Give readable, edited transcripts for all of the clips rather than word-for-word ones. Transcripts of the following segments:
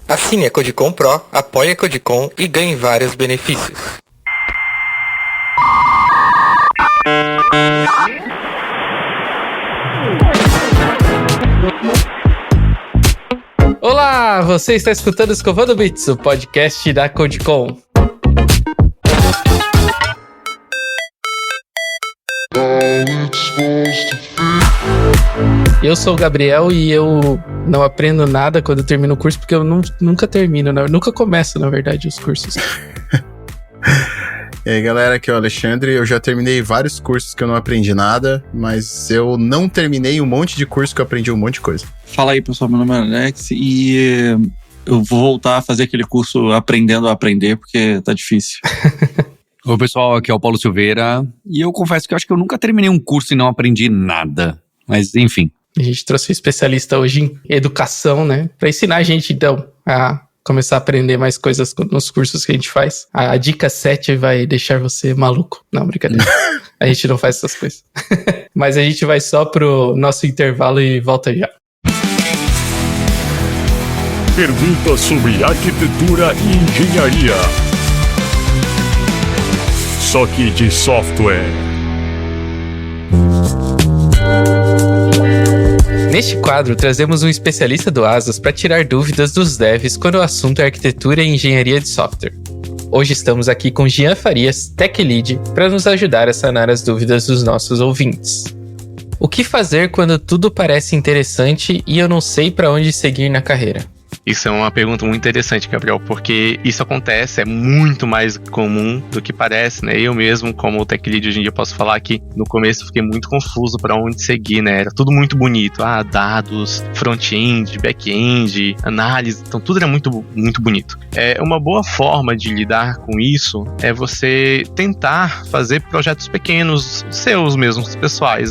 Assine a Codicom Pro, apoie a Codicom e ganhe vários benefícios. Olá, você está escutando Escovando Bits, o podcast da Codicom. Eu sou o Gabriel e eu não aprendo nada quando eu termino o curso, porque eu nunca termino, eu nunca começo, na verdade, os cursos. E aí, galera, aqui é o Alexandre. Eu já terminei vários cursos que eu não aprendi nada, mas eu não terminei um monte de curso que eu aprendi um monte de coisa. Fala aí, pessoal, meu nome é Alex e eu vou voltar a fazer aquele curso Aprendendo a Aprender, porque tá difícil. Oi, pessoal, aqui é o Paulo Silveira e eu confesso que eu acho que eu nunca terminei um curso e não aprendi nada, mas enfim. A gente trouxe um especialista hoje em educação, né, pra ensinar a gente, então, a começar a aprender mais coisas nos cursos que a gente faz. A dica 7 vai deixar você maluco. Não, brincadeira. A gente não faz essas coisas. Mas a gente vai só pro nosso intervalo e volta já. Perguntas sobre arquitetura e engenharia. Só que de software. Neste quadro, trazemos um especialista do ASUS para tirar dúvidas dos devs quando o assunto é arquitetura e engenharia de software. Hoje estamos aqui com Jean Farias, Tech Lead, para nos ajudar a sanar as dúvidas dos nossos ouvintes. O que fazer quando tudo parece interessante e eu não sei para onde seguir na carreira? Isso é uma pergunta muito interessante, Gabriel, porque isso acontece, é muito mais comum do que parece, né? Eu mesmo, como Tech Lead, hoje em dia posso falar que no começo eu fiquei muito confuso para onde seguir, né? Era tudo muito bonito, dados, front-end, back-end, análise, então tudo era muito, muito bonito. Uma boa forma de lidar com isso é você tentar fazer projetos pequenos, seus mesmos, pessoais.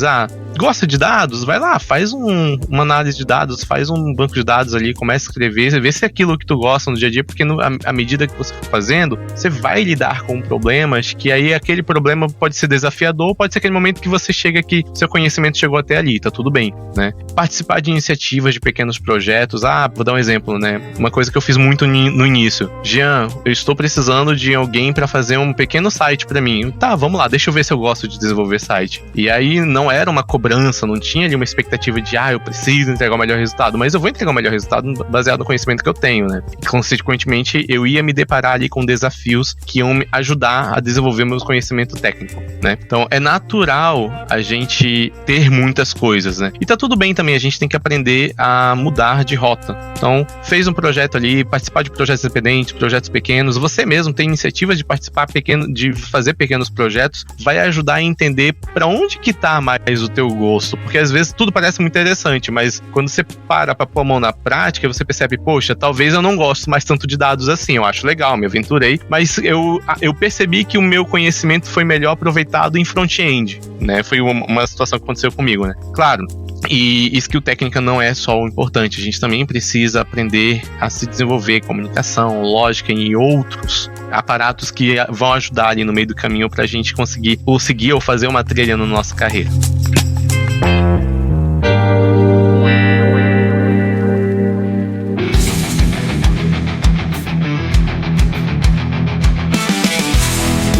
Gosta de dados? Vai lá, faz uma análise de dados, faz um banco de dados ali, começa a escrever, vê se é aquilo que tu gosta no dia a dia, porque à medida que você for fazendo, você vai lidar com problemas, que aí aquele problema pode ser desafiador, pode ser aquele momento que você chega que seu conhecimento chegou até ali, tá tudo bem, né? Participar de iniciativas de pequenos projetos, vou dar um exemplo, né? Uma coisa que eu fiz muito no início. Jean, eu estou precisando de alguém para fazer um pequeno site para mim. Tá, vamos lá, deixa eu ver se eu gosto de desenvolver site. E aí não era uma cobrança, não tinha ali uma expectativa de eu preciso entregar o melhor resultado, mas eu vou entregar o melhor resultado baseado no conhecimento que eu tenho, né? E, consequentemente, eu ia me deparar ali com desafios que iam me ajudar a desenvolver meu conhecimento técnico, né? Então, é natural a gente ter muitas coisas, né? E tá tudo bem também, a gente tem que aprender a mudar de rota. Então, fez um projeto ali, participar de projetos independentes, projetos pequenos, você mesmo tem iniciativas de participar de fazer pequenos projetos, vai ajudar a entender para onde que tá mais o teu gosto, porque às vezes tudo parece muito interessante, mas quando você para pra pôr a mão na prática, você percebe, poxa, talvez eu não gosto mais tanto de dados assim, eu acho legal, me aventurei, mas eu percebi que o meu conhecimento foi melhor aproveitado em front-end, né? Foi uma situação que aconteceu comigo, né? Claro, e skill técnica não é só o importante, a gente também precisa aprender a se desenvolver comunicação, lógica e outros aparatos que vão ajudar ali no meio do caminho pra gente conseguir ou seguir ou fazer uma trilha na nossa carreira.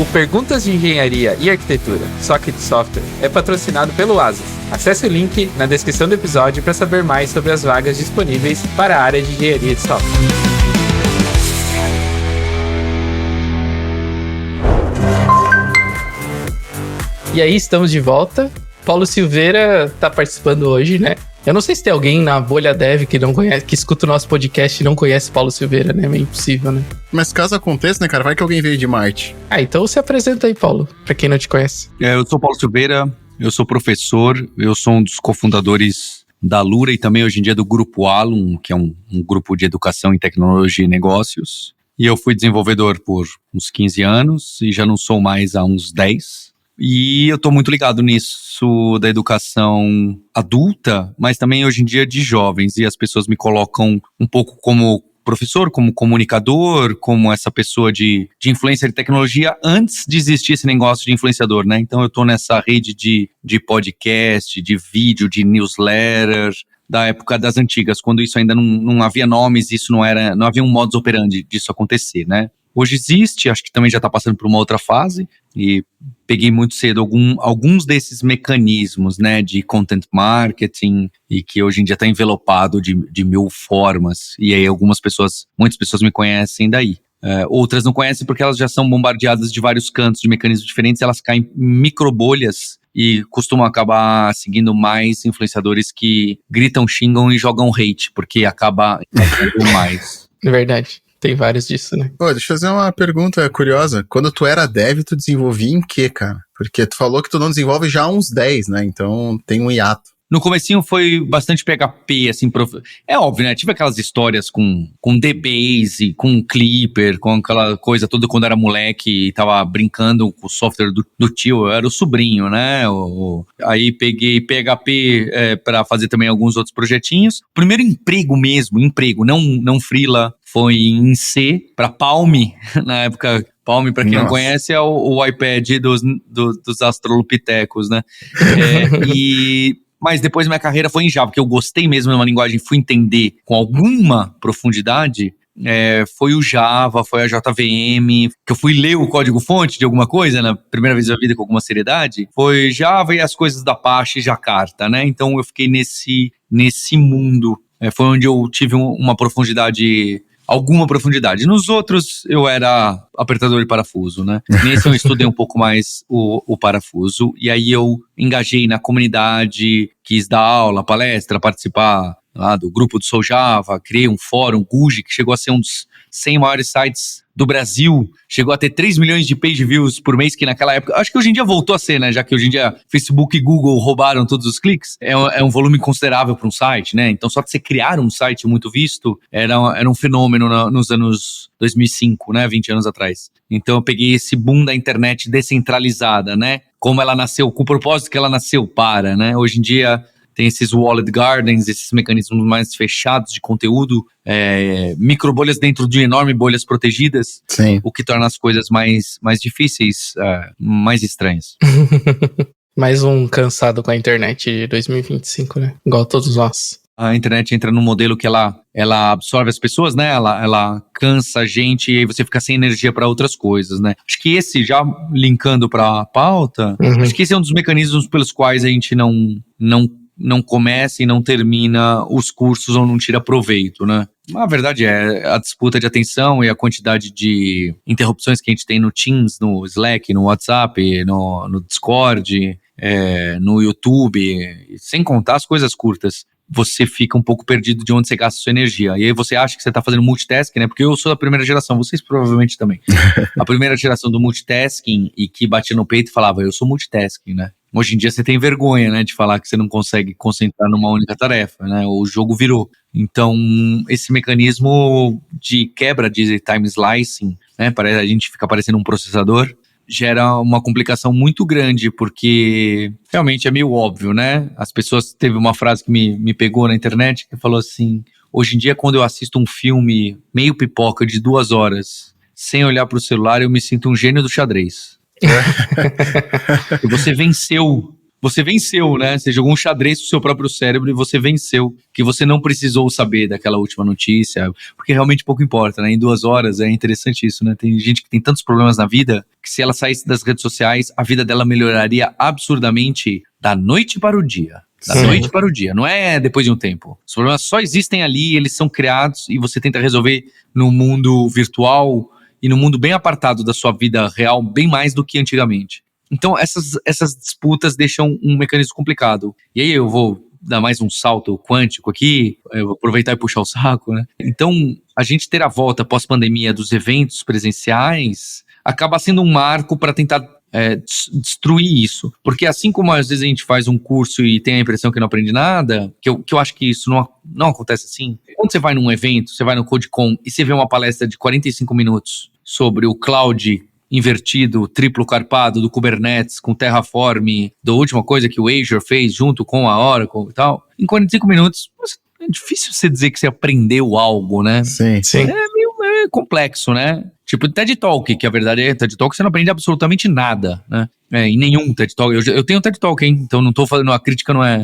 O Perguntas de Engenharia e Arquitetura, só que de software, é patrocinado pelo ASUS. Acesse o link na descrição do episódio para saber mais sobre as vagas disponíveis para a área de engenharia de software. E aí, estamos de volta. Paulo Silveira está participando hoje, né? Eu não sei se tem alguém na bolha dev que não conhece, que escuta o nosso podcast e não conhece Paulo Silveira, né? É meio impossível, né? Mas caso aconteça, né, cara, vai que alguém veio de Marte. Então se apresenta aí, Paulo, pra quem não te conhece. Eu sou Paulo Silveira, eu sou professor, eu sou um dos cofundadores da Lura e também hoje em dia do Grupo Alum, que é um grupo de educação em tecnologia e negócios. E eu fui desenvolvedor por uns 15 anos e já não sou mais há uns 10. E eu estou muito ligado nisso da educação adulta, mas também hoje em dia de jovens. E as pessoas me colocam um pouco como professor, como comunicador, como essa pessoa de influência de tecnologia antes de existir esse negócio de influenciador, né? Então eu estou nessa rede de podcast, de vídeo, de newsletter, da época das antigas, quando isso ainda não havia nomes, isso não havia um modus operandi disso acontecer, né? Hoje existe, acho que também já está passando por uma outra fase, e peguei muito cedo alguns desses mecanismos, né, de content marketing, e que hoje em dia está envelopado de mil formas, e aí muitas pessoas me conhecem daí. Outras não conhecem porque elas já são bombardeadas de vários cantos, de mecanismos diferentes, elas caem em microbolhas e costumam acabar seguindo mais influenciadores que gritam, xingam e jogam hate, porque acaba impactando mais. É verdade. Tem vários disso, né? Pô, deixa eu fazer uma pergunta curiosa. Quando tu era dev, tu desenvolvia em quê, cara? Porque tu falou que tu não desenvolve já há uns 10, né? Então tem um hiato. No comecinho foi bastante PHP, assim, é óbvio, né? Tive aquelas histórias com DBase, com Clipper, com aquela coisa toda quando era moleque e tava brincando com o software do tio, eu era o sobrinho, né? Aí peguei PHP pra fazer também alguns outros projetinhos. Primeiro emprego, não freela, foi em C, pra Palm, na época. Palm, pra quem não conhece, é o iPad dos astrolopitecos, né? Mas depois minha carreira foi em Java, porque eu gostei mesmo de uma linguagem, fui entender com alguma profundidade, foi o Java, foi a JVM, que eu fui ler o código-fonte de alguma coisa, na primeira vez da vida com alguma seriedade, foi Java e as coisas da Apache e Jakarta, né? Então eu fiquei nesse mundo, foi onde eu tive alguma profundidade. Nos outros, eu era apertador de parafuso, né? Nesse eu estudei um pouco mais o parafuso, e aí eu engajei na comunidade, quis dar aula, palestra, participar lá do grupo do Sou Java, criei um fórum, Guji, que chegou a ser um dos 100 maiores sites do Brasil, chegou a ter 3 milhões de page views por mês, que naquela época, acho que hoje em dia voltou a ser, né, já que hoje em dia Facebook e Google roubaram todos os cliques, é um volume considerável para um site, né, então só de você criar um site muito visto, era um fenômeno nos anos 2005, né, 20 anos atrás. Então eu peguei esse boom da internet descentralizada, né, como ela nasceu, com o propósito que ela nasceu para, né, hoje em dia tem esses walled gardens, esses mecanismos mais fechados de conteúdo, microbolhas dentro de enormes bolhas protegidas, Sim. O que torna as coisas mais difíceis, mais estranhas. Mais um cansado com a internet de 2025, né? Igual todos nós. A internet entra num modelo que ela absorve as pessoas, né? Ela cansa a gente e aí você fica sem energia para outras coisas, né? Acho que esse, já linkando para a pauta, acho que esse é um dos mecanismos pelos quais a gente não começa e não termina os cursos ou não tira proveito, né? A verdade é a disputa de atenção e a quantidade de interrupções que a gente tem no Teams, no Slack, no WhatsApp, no Discord, no YouTube, sem contar as coisas curtas. Você fica um pouco perdido de onde você gasta a sua energia. E aí você acha que você está fazendo multitasking, né? Porque eu sou da primeira geração, vocês provavelmente também. A primeira geração do multitasking e que batia no peito e falava, eu sou multitasking, né? Hoje em dia você tem vergonha, né, de falar que você não consegue concentrar numa única tarefa, né? O jogo virou. Então, esse mecanismo de quebra de time slicing, né? A gente fica parecendo um processador, gera uma complicação muito grande, porque realmente é meio óbvio, né? As pessoas, teve uma frase que me pegou na internet, que falou assim, hoje em dia quando eu assisto um filme meio pipoca de 2 horas, sem olhar pro celular, eu me sinto um gênio do xadrez. Você venceu, né? Você jogou um xadrez pro seu próprio cérebro e você venceu, que você não precisou saber daquela última notícia, porque realmente pouco importa, né? Em 2 horas é interessante isso, né? Tem gente que tem tantos problemas na vida que se ela saísse das redes sociais, a vida dela melhoraria absurdamente da noite para o dia. Noite para o dia, não é depois de um tempo. Os problemas só existem ali, eles são criados e você tenta resolver no mundo virtual e no mundo bem apartado da sua vida real, bem mais do que antigamente. Então, essas disputas deixam um mecanismo complicado. E aí eu vou dar mais um salto quântico aqui, eu vou aproveitar e puxar o saco, né? Então, a gente ter a volta pós-pandemia dos eventos presenciais acaba sendo um marco para tentar destruir isso. Porque assim como às vezes a gente faz um curso e tem a impressão que não aprende nada, que eu acho que isso não acontece assim. Quando você vai num evento, você vai no CodeCon e você vê uma palestra de 45 minutos sobre o cloud invertido, triplo carpado do Kubernetes com Terraform, da última coisa que o Azure fez junto com a Oracle e tal, em 45 minutos, é difícil você dizer que você aprendeu algo, né? Sim. Sim. É meio complexo, né? Tipo TED Talk, que a verdade é TED Talk, você não aprende absolutamente nada, né? Em nenhum TED Talk. Eu tenho TED Talk, hein? Então não tô falando, a crítica não é...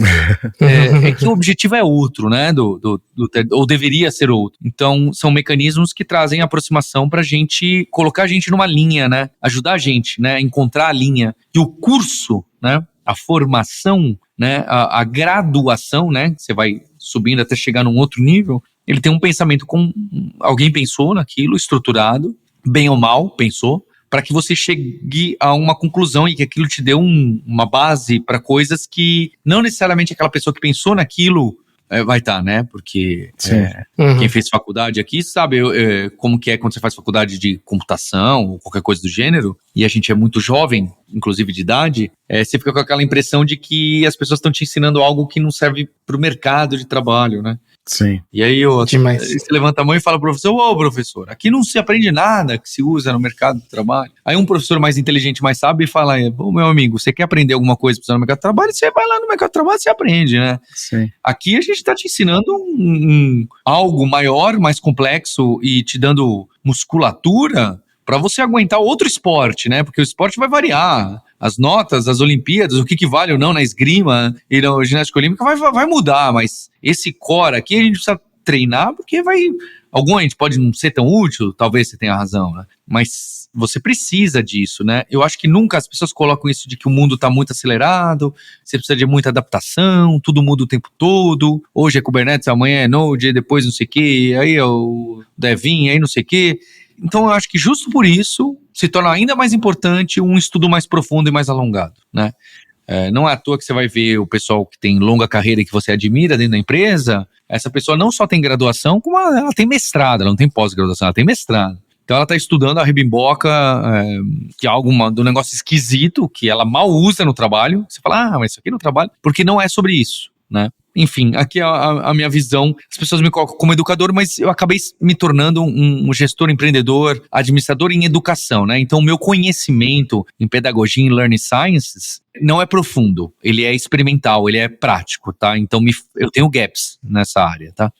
é que o objetivo é outro, né? Do TED, ou deveria ser outro. Então são mecanismos que trazem aproximação pra gente, colocar a gente numa linha, né? Ajudar a gente, né? Encontrar a linha. E o curso, né? A formação, né? A graduação, né? Você vai subindo até chegar num outro nível. Ele tem um pensamento alguém pensou naquilo, estruturado, bem ou mal, pensou, para que você chegue a uma conclusão e que aquilo te dê uma base para coisas que não necessariamente aquela pessoa que pensou naquilo vai estar, né? Porque quem fez faculdade aqui sabe como que é quando você faz faculdade de computação ou qualquer coisa do gênero, e a gente é muito jovem, inclusive de idade, você fica com aquela impressão de que as pessoas estão te ensinando algo que não serve para o mercado de trabalho, né? Sim. E aí você levanta a mão e fala pro professor, professor, aqui não se aprende nada que se usa no mercado de trabalho. Aí um professor mais inteligente, mais sábio, fala, meu amigo, você quer aprender alguma coisa pra usar no mercado de trabalho? Você vai lá no mercado de trabalho e você aprende, né? Sim. Aqui a gente tá te ensinando algo maior, mais complexo e te dando musculatura para você aguentar outro esporte, né? Porque o esporte vai variar. As notas, as Olimpíadas, o que vale ou não na esgrima e na ginástica olímpica vai mudar, mas esse core aqui a gente precisa treinar porque algum a gente pode não ser tão útil, talvez você tenha razão, né? Mas você precisa disso, né? Eu acho que nunca as pessoas colocam isso de que o mundo está muito acelerado, você precisa de muita adaptação, tudo muda o tempo todo, hoje é Kubernetes, amanhã é Node, depois não sei o que, aí é o Devin, aí não sei o que. Então eu acho que justo por isso se torna ainda mais importante um estudo mais profundo e mais alongado, né? Não é à toa que você vai ver o pessoal que tem longa carreira e que você admira dentro da empresa, essa pessoa não só tem graduação, como ela tem mestrado, ela não tem pós-graduação, ela tem mestrado. Então ela está estudando a ribimboca, que é algo do negócio esquisito, que ela mal usa no trabalho. Você fala, mas isso aqui no trabalho, porque não é sobre isso, né? Enfim, aqui é a minha visão. As pessoas me colocam como educador, mas eu acabei me tornando um gestor, empreendedor, administrador em educação, né? Então, o meu conhecimento em pedagogia e learning sciences não é profundo. Ele é experimental, ele é prático, tá? Então, eu tenho gaps nessa área, tá?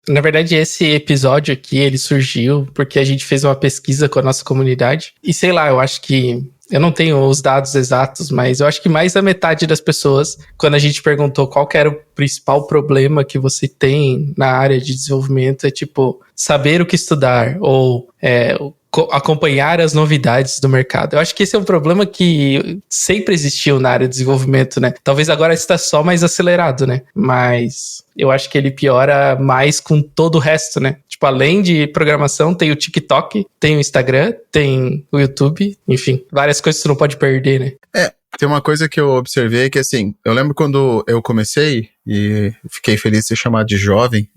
Na verdade, esse episódio aqui, ele surgiu porque a gente fez uma pesquisa com a nossa comunidade. E sei lá, eu acho que... Eu não tenho os dados exatos, mas eu acho que mais da metade das pessoas, quando a gente perguntou qual que era o principal problema que você tem na área de desenvolvimento, é tipo, saber o que estudar ou acompanhar as novidades do mercado. Eu acho que esse é um problema que sempre existiu na área de desenvolvimento, né? Talvez agora está só mais acelerado, né? Mas eu acho que ele piora mais com todo o resto, né? Tipo, além de programação, tem o TikTok, tem o Instagram, tem o YouTube, enfim, várias coisas que você não pode perder, né? Tem uma coisa que eu observei que, assim, eu lembro quando eu comecei, e fiquei feliz de ser chamado de jovem,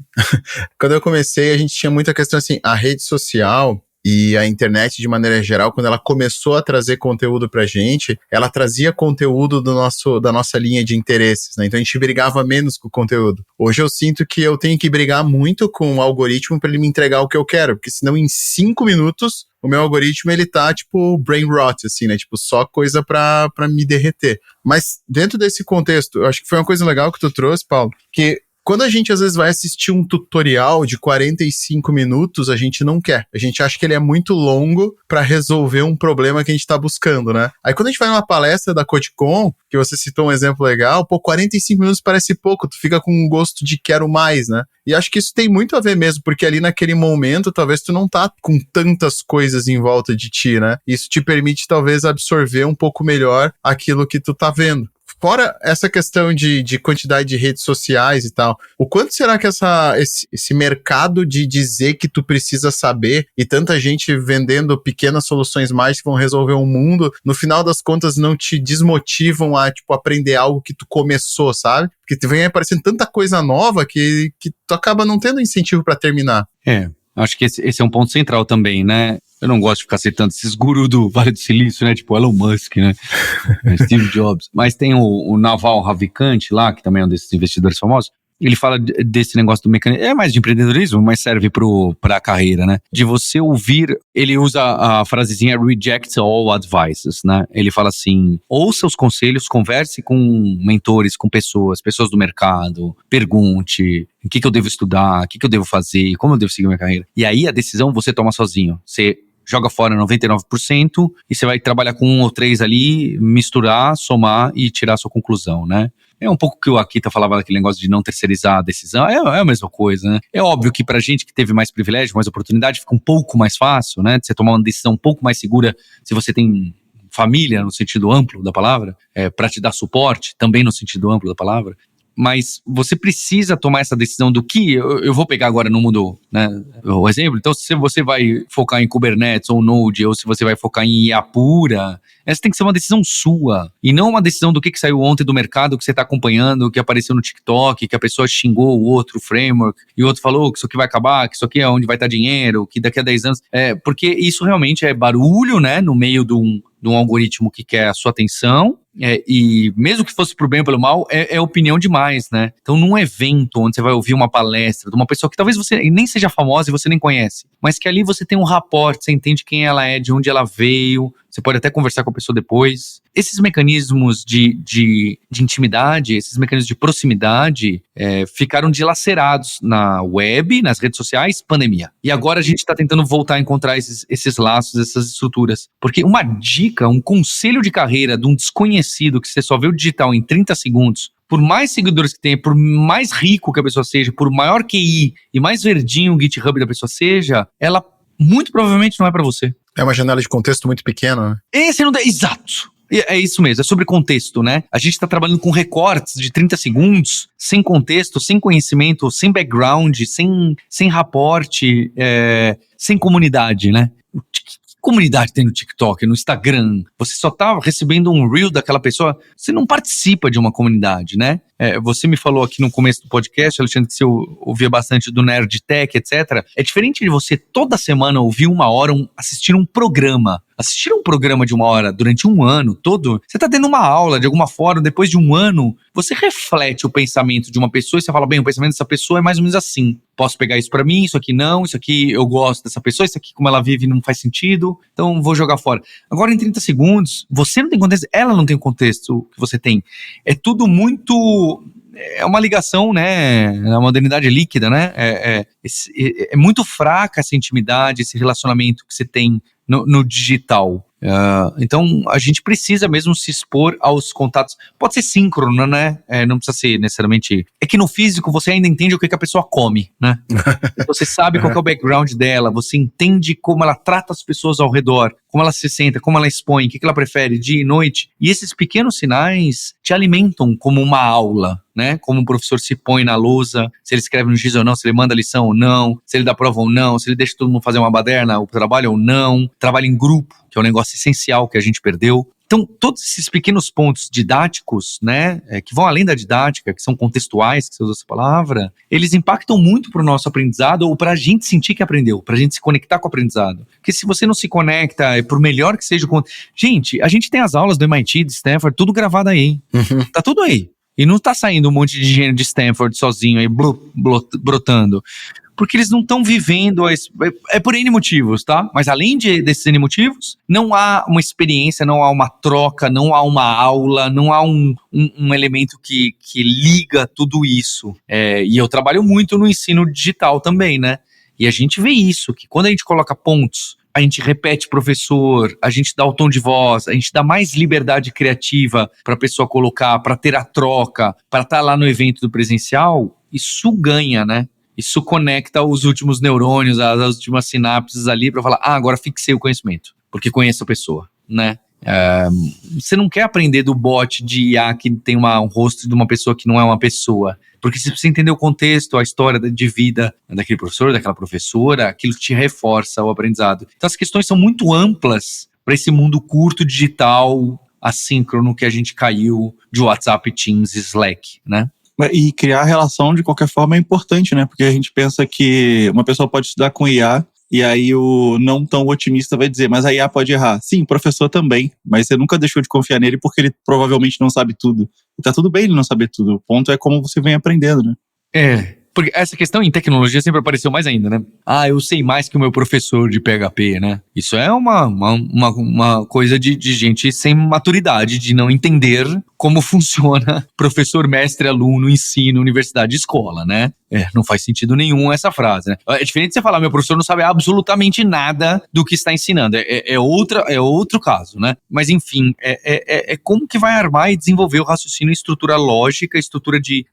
quando eu comecei a gente tinha muita questão, assim, a rede social e a internet de maneira geral, quando ela começou a trazer conteúdo pra gente, ela trazia conteúdo da nossa linha de interesses, né? Então a gente brigava menos com o conteúdo. Hoje eu sinto que eu tenho que brigar muito com o algoritmo pra ele me entregar o que eu quero, porque senão em 5 minutos o meu algoritmo ele tá tipo brain rot, assim, né? Tipo, só coisa pra me derreter. Mas dentro desse contexto, eu acho que foi uma coisa legal que tu trouxe, Paulo, que quando a gente às vezes vai assistir um tutorial de 45 minutos, a gente não quer. A gente acha que ele é muito longo para resolver um problema que a gente tá buscando, né? Aí quando a gente vai numa palestra da CodeCon, que você citou um exemplo legal, 45 minutos parece pouco, tu fica com um gosto de quero mais, né? E acho que isso tem muito a ver mesmo, porque ali naquele momento, talvez tu não tá com tantas coisas em volta de ti, né? Isso te permite talvez absorver um pouco melhor aquilo que tu tá vendo. Fora essa questão de quantidade de redes sociais e tal, o quanto será que esse mercado de dizer que tu precisa saber e tanta gente vendendo pequenas soluções mágicas que vão resolver o mundo, no final das contas não te desmotivam a, tipo, aprender algo que tu começou, sabe? Porque te vem aparecendo tanta coisa nova que tu acaba não tendo incentivo pra terminar. Acho que esse é um ponto central também, né? Eu não gosto de ficar citando esses gurus do Vale do Silício, né? Tipo Elon Musk, né? Steve Jobs. Mas tem o Naval Ravikant lá, que também é um desses investidores famosos. ele fala desse negócio do mecanismo, é mais de empreendedorismo, mas serve pra carreira, né? De você ouvir, ele usa a frasezinha reject all advices, né? Ele fala assim, ouça os conselhos, converse com mentores, com pessoas do mercado, pergunte o que eu devo estudar, o que eu devo fazer, como eu devo seguir minha carreira. E aí a decisão você toma sozinho, você joga fora 99% e você vai trabalhar com 1 ou 3 ali, misturar, somar e tirar a sua conclusão, né? É um pouco que o Akita falava daquele negócio de não terceirizar a decisão, é a mesma coisa, né? É óbvio que pra gente que teve mais privilégio, mais oportunidade, fica um pouco mais fácil, né? De você tomar uma decisão um pouco mais segura se você tem família, no sentido amplo da palavra, pra te dar suporte, também no sentido amplo da palavra. Mas você precisa tomar essa decisão do que eu vou pegar agora, não mudou, né? O exemplo, então se você vai focar em Kubernetes ou Node, ou se você vai focar em IA pura, essa tem que ser uma decisão sua, e não uma decisão do que saiu ontem do mercado, que você está acompanhando, que apareceu no TikTok, que a pessoa xingou o outro framework, e o outro falou que isso aqui vai acabar, que isso aqui é onde vai estar dinheiro, que daqui a 10 anos... porque isso realmente é barulho, né? No meio de um algoritmo que quer a sua atenção, e mesmo que fosse pro bem ou pelo mal, é opinião demais, né? Então, num evento onde você vai ouvir uma palestra de uma pessoa que talvez você nem seja famosa e você nem conhece, mas que ali você tem um rapport, você entende quem ela é, de onde ela veio, você pode até conversar com a pessoa depois. Esses mecanismos de intimidade, esses mecanismos de proximidade ficaram dilacerados na web, nas redes sociais, pandemia. E agora a gente está tentando voltar a encontrar esses laços, essas estruturas. Porque uma dica, um conselho de carreira de um desconhecido que você só vê o digital em 30 segundos, por mais seguidores que tenha, por mais rico que a pessoa seja, por maior QI e mais verdinho o GitHub da pessoa seja, ela muito provavelmente não é para você. É uma janela de contexto muito pequena, né? Exato. É isso mesmo, é sobre contexto, né? A gente tá trabalhando com recortes de 30 segundos, sem contexto, sem conhecimento, sem background, sem raporte, sem comunidade, né? Que comunidade tem no TikTok, no Instagram? Você só tá recebendo um reel daquela pessoa, você não participa de uma comunidade, né? Você me falou aqui no começo do podcast, Alexandre, que você ouvia bastante do Nerd Tech, etc. É diferente de você toda semana ouvir 1 hora, assistir um programa. Assistir um programa de 1 hora durante 1 ano todo, você tá tendo uma aula de alguma forma, depois de 1 ano, você reflete o pensamento de uma pessoa e você fala, bem, o pensamento dessa pessoa é mais ou menos assim. Posso pegar isso pra mim, isso aqui não, isso aqui eu gosto dessa pessoa, isso aqui como ela vive não faz sentido, então vou jogar fora. Agora em 30 segundos, você não tem contexto, ela não tem o contexto que você tem. É tudo muito... É uma ligação, né, na modernidade líquida, né, é muito fraca essa intimidade, esse relacionamento que você tem no digital. Então, a gente precisa mesmo se expor aos contatos. Pode ser síncrono, né? Não precisa ser necessariamente... É que no físico você ainda entende o que a pessoa come, né? Você sabe qual que é o background dela, você entende como ela trata as pessoas ao redor, como ela se senta, como ela expõe, o que ela prefere, dia e noite. E esses pequenos sinais te alimentam como uma aula, né? Como o professor se põe na lousa, se ele escreve no giz ou não, se ele manda lição ou não, se ele dá prova ou não, se ele deixa todo mundo fazer uma baderna, o trabalho ou não, trabalho em grupo, que é um negócio essencial que a gente perdeu. Então, todos esses pequenos pontos didáticos, né, que vão além da didática, que são contextuais, que você usa essa palavra, eles impactam muito para o nosso aprendizado ou para a gente sentir que aprendeu, para a gente se conectar com o aprendizado. Porque se você não se conecta, por melhor que seja o... Gente, a gente tem as aulas do MIT, de Stanford, tudo gravado aí. Tá tudo aí. E não tá saindo um monte de engenheiro de Stanford sozinho aí, brotando. Porque eles não estão vivendo, por N motivos, tá? Mas além desses N motivos, não há uma experiência, não há uma troca, não há uma aula, não há um elemento que liga tudo isso. E eu trabalho muito no ensino digital também, né? E a gente vê isso, que quando a gente coloca pontos, a gente repete professor, a gente dá o tom de voz, a gente dá mais liberdade criativa para a pessoa colocar, para ter a troca, para estar lá no evento do presencial, isso ganha, né? Isso conecta os últimos neurônios, as últimas sinapses ali para falar, agora fixei o conhecimento, porque conheço a pessoa, né? Você não quer aprender do bot de IA que tem um rosto de uma pessoa que não é uma pessoa, porque se você entender o contexto, a história de vida daquele professor, daquela professora, aquilo te reforça o aprendizado. Então as questões são muito amplas para esse mundo curto, digital, assíncrono que a gente caiu de WhatsApp, Teams, Slack, né? E criar relação de qualquer forma é importante, né? Porque a gente pensa que uma pessoa pode estudar com IA e aí o não tão otimista vai dizer, mas a IA pode errar. Sim, o professor também, mas você nunca deixou de confiar nele porque ele provavelmente não sabe tudo. E tá tudo bem ele não saber tudo, o ponto é como você vem aprendendo, né? Porque essa questão em tecnologia sempre apareceu mais ainda, né? Ah, eu sei mais que o meu professor de PHP, né? Isso é uma coisa de gente sem maturidade, de não entender como funciona professor, mestre, aluno, ensino, universidade, escola, né? Não faz sentido nenhum essa frase, né? É diferente de você falar, meu professor não sabe absolutamente nada do que está ensinando. É outro caso, né? Mas enfim, é como que vai armar e desenvolver o raciocínio, estrutura lógica, estrutura de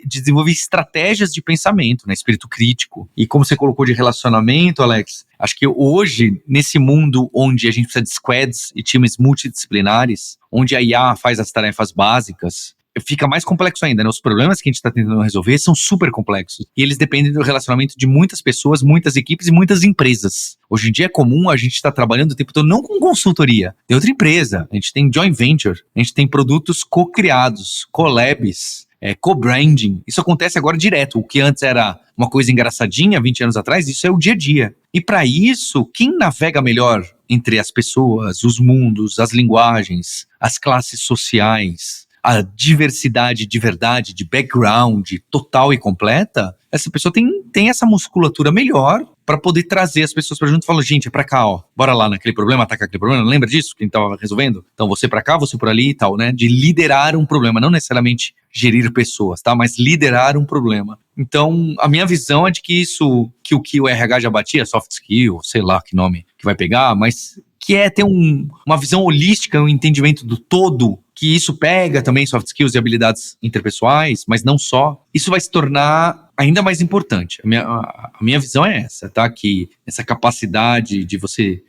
desenvolver estratégias de pensamento, né? Espírito crítico. E como você colocou de relacionamento, Alex, acho que hoje, nesse mundo onde a gente precisa de squads e times multidisciplinares, onde a IA faz as tarefas básicas, fica mais complexo ainda, né? Os problemas que a gente está tentando resolver são super complexos. E eles dependem do relacionamento de muitas pessoas, muitas equipes e muitas empresas. Hoje em dia é comum a gente estar trabalhando o tempo todo não com consultoria. Tem outra empresa, a gente tem joint venture, a gente tem produtos co-criados, collabs, co-branding. Isso acontece agora direto. O que antes era uma coisa engraçadinha 20 anos atrás, isso é o dia a dia. E para isso, quem navega melhor entre as pessoas, os mundos, as linguagens, as classes sociais, a diversidade de verdade, de background total e completa, essa pessoa tem essa musculatura melhor para poder trazer as pessoas para junto e falar, gente, é pra cá, ó, bora lá naquele problema, atacar aquele problema, lembra disso que a gente tava resolvendo? Então você pra cá, você por ali e tal, né? De liderar um problema, não necessariamente gerir pessoas, tá? Mas liderar um problema. Então, a minha visão é de que isso, que o RH já batia, soft skill, sei lá que nome que vai pegar, mas que é ter uma visão holística, um entendimento do todo, que isso pega também soft skills e habilidades interpessoais, mas não só. Isso vai se tornar ainda mais importante. A minha visão é essa, tá? Que essa capacidade de você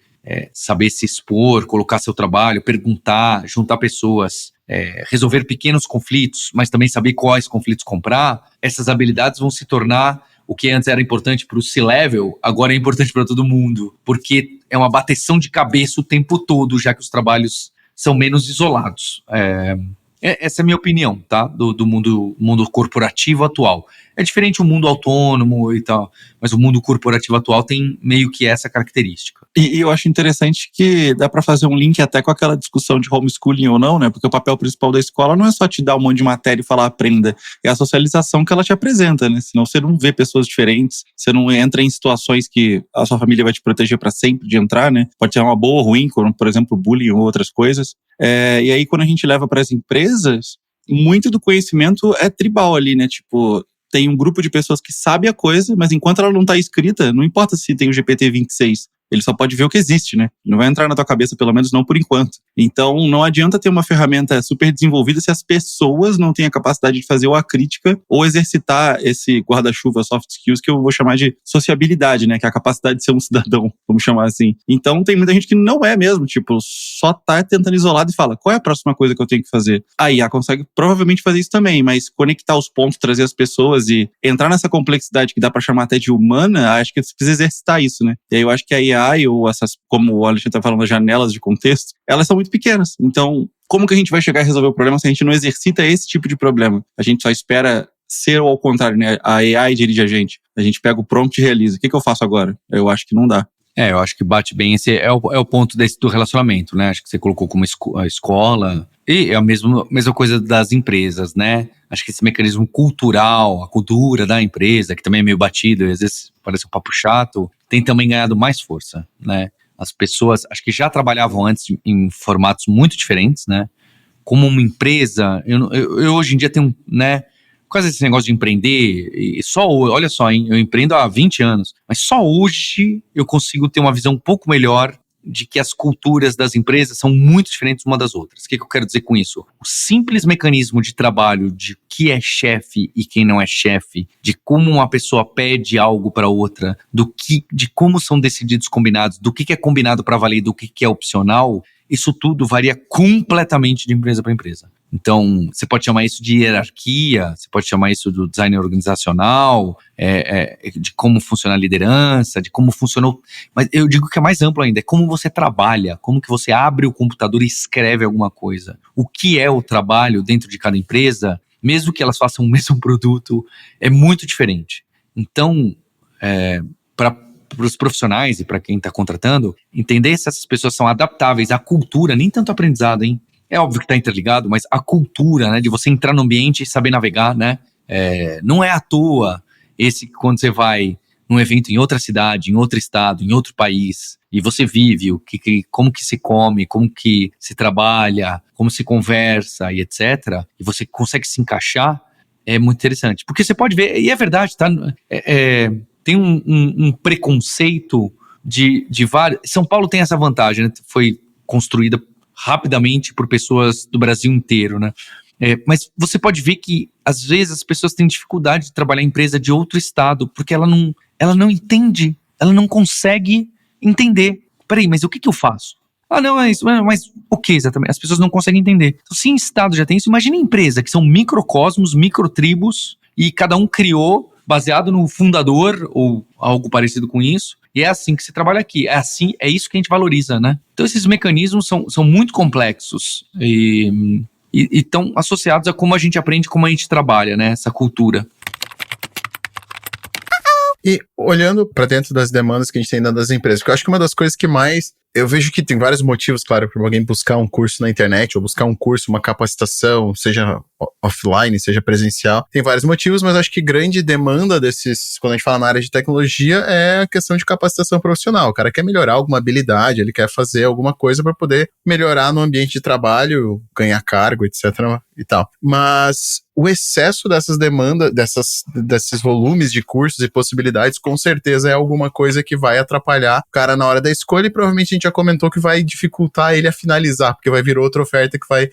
saber se expor, colocar seu trabalho, perguntar, juntar pessoas, resolver pequenos conflitos, mas também saber quais conflitos comprar, essas habilidades vão se tornar o que antes era importante para o C-Level, agora é importante para todo mundo, porque é uma bateção de cabeça o tempo todo, já que os trabalhos são menos isolados. Essa é a minha opinião, tá? Do mundo corporativo atual. É diferente o mundo autônomo e tal, mas o mundo corporativo atual tem meio que essa característica. E eu acho interessante que dá para fazer um link até com aquela discussão de homeschooling ou não, né? Porque o papel principal da escola não é só te dar um monte de matéria e falar aprenda, é a socialização que ela te apresenta, né? Senão você não vê pessoas diferentes, você não entra em situações que a sua família vai te proteger para sempre de entrar, né? Pode ser uma boa ou ruim, como por exemplo bullying ou outras coisas. E aí quando a gente leva para as empresas, muito do conhecimento é tribal ali, né? Tipo, tem um grupo de pessoas que sabe a coisa, mas enquanto ela não está escrita, não importa se tem o GPT-26, ele só pode ver o que existe, né? Não vai entrar na tua cabeça, pelo menos não por enquanto. Então, não adianta ter uma ferramenta super desenvolvida se as pessoas não têm a capacidade de fazer ou a crítica ou exercitar esse guarda-chuva soft skills que eu vou chamar de sociabilidade, né? Que é a capacidade de ser um cidadão, vamos chamar assim. Então, tem muita gente que não é mesmo, tipo, só tá tentando isolado e fala, qual é a próxima coisa que eu tenho que fazer? A IA consegue provavelmente fazer isso também, mas conectar os pontos, trazer as pessoas e entrar nessa complexidade que dá pra chamar até de humana, acho que você precisa exercitar isso, né? E aí eu acho que a IA ou essas, como o Alexandre tá falando, as janelas de contexto, elas são muito pequenas. Então, como que a gente vai chegar a resolver o problema se a gente não exercita esse tipo de problema? A gente só espera ser ou ao contrário, né? A AI dirige a gente. A gente pega o prompt e realiza. O que eu faço agora? Eu acho que não dá. Eu acho que bate bem, esse é o ponto do relacionamento, né? Acho que você colocou como a escola, e é a mesma coisa das empresas, né? Acho que esse mecanismo cultural, a cultura da empresa, que também é meio batido, e às vezes parece um papo chato, tem também ganhado mais força, né? As pessoas, acho que já trabalhavam antes em formatos muito diferentes, né? Como uma empresa, eu hoje em dia tenho, né? Quase esse negócio de empreender, e olha só, hein, eu empreendo há 20 anos, mas só hoje eu consigo ter uma visão um pouco melhor de que as culturas das empresas são muito diferentes uma das outras. O que eu quero dizer com isso? O simples mecanismo de trabalho de que é chefe e quem não é chefe, de como uma pessoa pede algo para outra, de como são decididos combinados, do que é combinado para valer, do que é opcional, isso tudo varia completamente de empresa para empresa. Então, você pode chamar isso de hierarquia, você pode chamar isso do design organizacional, de como funciona a liderança, de como funcionou. Mas eu digo que é mais amplo ainda, é como você trabalha, como que você abre o computador e escreve alguma coisa. O que é o trabalho dentro de cada empresa, mesmo que elas façam o mesmo produto, é muito diferente. Então, para os profissionais e para quem está contratando, entender se essas pessoas são adaptáveis à cultura, nem tanto aprendizado, hein? É óbvio que está interligado, mas a cultura, né, de você entrar no ambiente e saber navegar, né? Não é à toa esse que quando você vai num evento em outra cidade, em outro estado, em outro país, e você vive como que se come, como que se trabalha, como se conversa e etc., e você consegue se encaixar, é muito interessante. Porque você pode ver, e é verdade, tá? Tem um preconceito de vários... São Paulo tem essa vantagem, né? Foi construída rapidamente por pessoas do Brasil inteiro, né? Mas você pode ver que, às vezes, as pessoas têm dificuldade de trabalhar em empresa de outro estado, porque ela não entende, ela não consegue entender. Peraí, mas o que eu faço? Não, mas o que exatamente? As pessoas não conseguem entender. Então, se em estado já tem isso, imagina empresa, que são microcosmos, microtribos, e cada um criou, baseado no fundador, ou algo parecido com isso, e é assim que se trabalha aqui. É isso que a gente valoriza, né? Então, esses mecanismos são muito complexos, e estão associados a como a gente aprende, como a gente trabalha, né? Essa cultura. E olhando para dentro das demandas que a gente tem dentro das empresas, porque eu acho que uma das coisas que mais... Eu vejo que tem vários motivos, claro, para alguém buscar um curso na internet, ou buscar um curso, uma capacitação, seja offline, seja presencial. Tem vários motivos, mas acho que grande demanda desses, quando a gente fala na área de tecnologia, é a questão de capacitação profissional. O cara quer melhorar alguma habilidade, ele quer fazer alguma coisa para poder melhorar no ambiente de trabalho, ganhar cargo, etc. e tal. Mas o excesso dessas demandas, desses volumes de cursos e possibilidades, com certeza é alguma coisa que vai atrapalhar o cara na hora da escolha, e provavelmente a gente já comentou que vai dificultar ele a finalizar, porque vai vir outra oferta que vai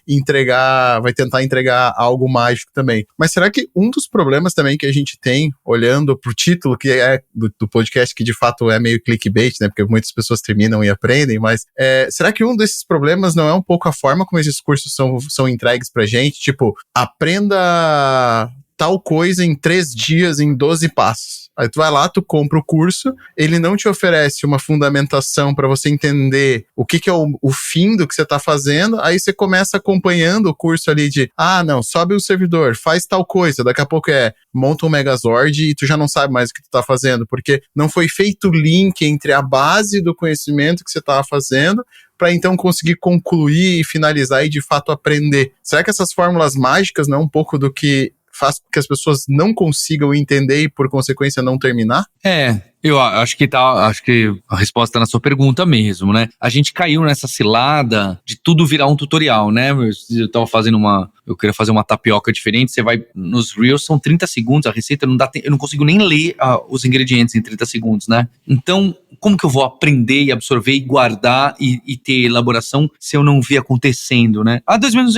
tentar entregar algo mágico também. Mas será que um dos problemas também que a gente tem, olhando pro título, que é do podcast, que de fato é meio clickbait, né, porque muitas pessoas terminam e aprendem, mas será que um desses problemas não é um pouco a forma como esses cursos são entregues pra gente? Tipo, aprenda tal coisa em 3 dias, em 12 passos. Aí tu vai lá, tu compra o curso, ele não te oferece uma fundamentação para você entender o que é o fim do que você tá fazendo, aí você começa acompanhando o curso ali de, não, sobe o servidor, faz tal coisa, daqui a pouco monta um Megazord e tu já não sabe mais o que tu tá fazendo, porque não foi feito o link entre a base do conhecimento que você tava fazendo para então conseguir concluir e finalizar e de fato aprender. Será que essas fórmulas mágicas não é um pouco do que faz com que as pessoas não consigam entender e, por consequência, não terminar? Eu acho que a resposta tá na sua pergunta mesmo, né? A gente caiu nessa cilada de tudo virar um tutorial, né? Eu tava fazendo eu queria fazer uma tapioca diferente, você vai nos Reels, são 30 segundos, a receita não dá tempo, eu não consigo nem ler os ingredientes em 30 segundos, né? Então, como que eu vou aprender e absorver e guardar e ter elaboração se eu não vi acontecendo, né? 2 minutos,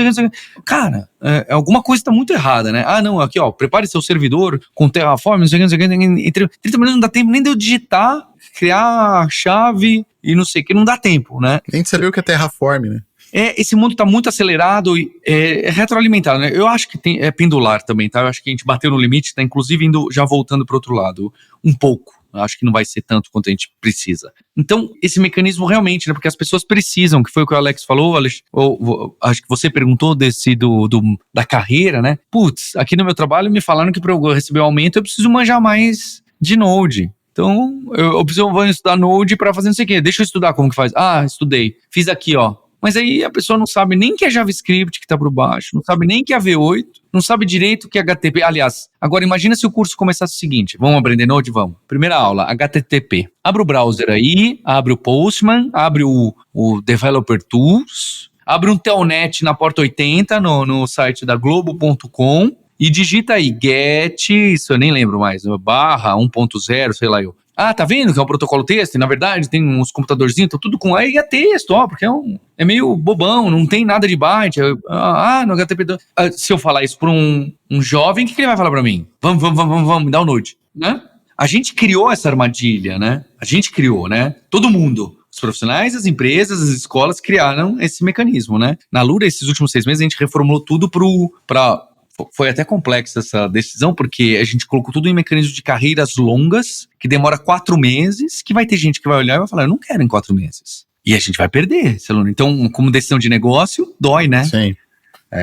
cara, alguma coisa tá muito errada, né? Não, aqui ó, prepare seu servidor com Terraform, não sei o que, em 30 minutos não dá tempo nem de eu digitar, criar a chave e não sei o que, não dá tempo, né? Nem de saber o que é Terraform, né? Esse mundo tá muito acelerado e é retroalimentado, né? Eu acho que é pendular também, tá? Eu acho que a gente bateu no limite, tá inclusive já voltando pro outro lado, um pouco. Eu acho que não vai ser tanto quanto a gente precisa. Então, esse mecanismo realmente, né? Porque as pessoas precisam, que foi o que o Alex falou, acho que você perguntou da carreira, né? Putz, aqui no meu trabalho me falaram que para eu receber o aumento eu preciso manjar mais de Node. Então, eu vou estudar Node para fazer não sei o quê. Deixa eu estudar como que faz. Estudei. Fiz aqui, ó. Mas aí a pessoa não sabe nem que é JavaScript que tá por baixo, não sabe nem que é V8, não sabe direito o que é HTTP. Aliás, agora imagina se o curso começasse o seguinte, vamos aprender Node? Vamos. Primeira aula, HTTP. Abre o browser aí, abre o Postman, abre o Developer Tools, abre um Telnet na porta 80 no site da Globo.com e digita aí get, isso eu nem lembro mais, barra 1.0, sei lá eu. Tá vendo que é um protocolo texto? E, na verdade, tem uns computadorzinhos, então tudo com... Aí é texto, porque é meio bobão, não tem nada de byte. No HTTP... se eu falar isso para um jovem, o que ele vai falar para mim? Vamos, me dá o Node, né? A gente criou essa armadilha, né? Todo mundo. Os profissionais, as empresas, as escolas criaram esse mecanismo, né? Na Lura, esses últimos 6 meses, a gente reformulou tudo foi até complexa essa decisão, porque a gente colocou tudo em mecanismo de carreiras longas, que demora 4 meses, que vai ter gente que vai olhar e vai falar, eu não quero em 4 meses. E a gente vai perder esse aluno. Então, como decisão de negócio, dói, né? Sim.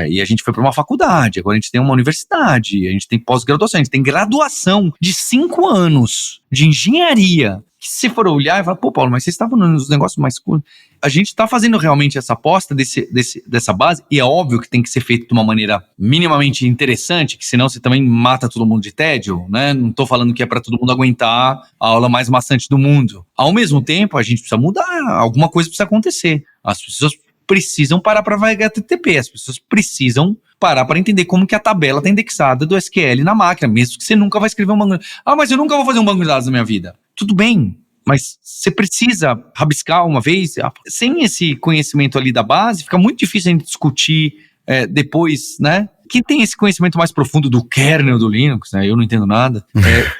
E a gente foi para uma faculdade, agora a gente tem uma universidade, a gente tem pós-graduação, a gente tem graduação de 5 anos de engenharia. Que se for olhar e falar, pô, Paulo, mas vocês estavam nos negócios mais curtos. A gente está fazendo realmente essa aposta dessa base, e é óbvio que tem que ser feito de uma maneira minimamente interessante, que senão você também mata todo mundo de tédio, né? Não tô falando que é para todo mundo aguentar a aula mais maçante do mundo. Ao mesmo tempo, a gente precisa mudar, alguma coisa precisa acontecer. As pessoas precisam parar para vai HTTP, as pessoas precisam parar para entender como que a tabela está indexada do SQL na máquina, mesmo que você nunca vai escrever um banco de dados. Ah, mas eu nunca vou fazer um banco de dados na minha vida. Tudo bem, mas você precisa rabiscar uma vez. Sem esse conhecimento ali da base, fica muito difícil a gente discutir depois, né? Quem tem esse conhecimento mais profundo do kernel do Linux, né? Eu não entendo nada.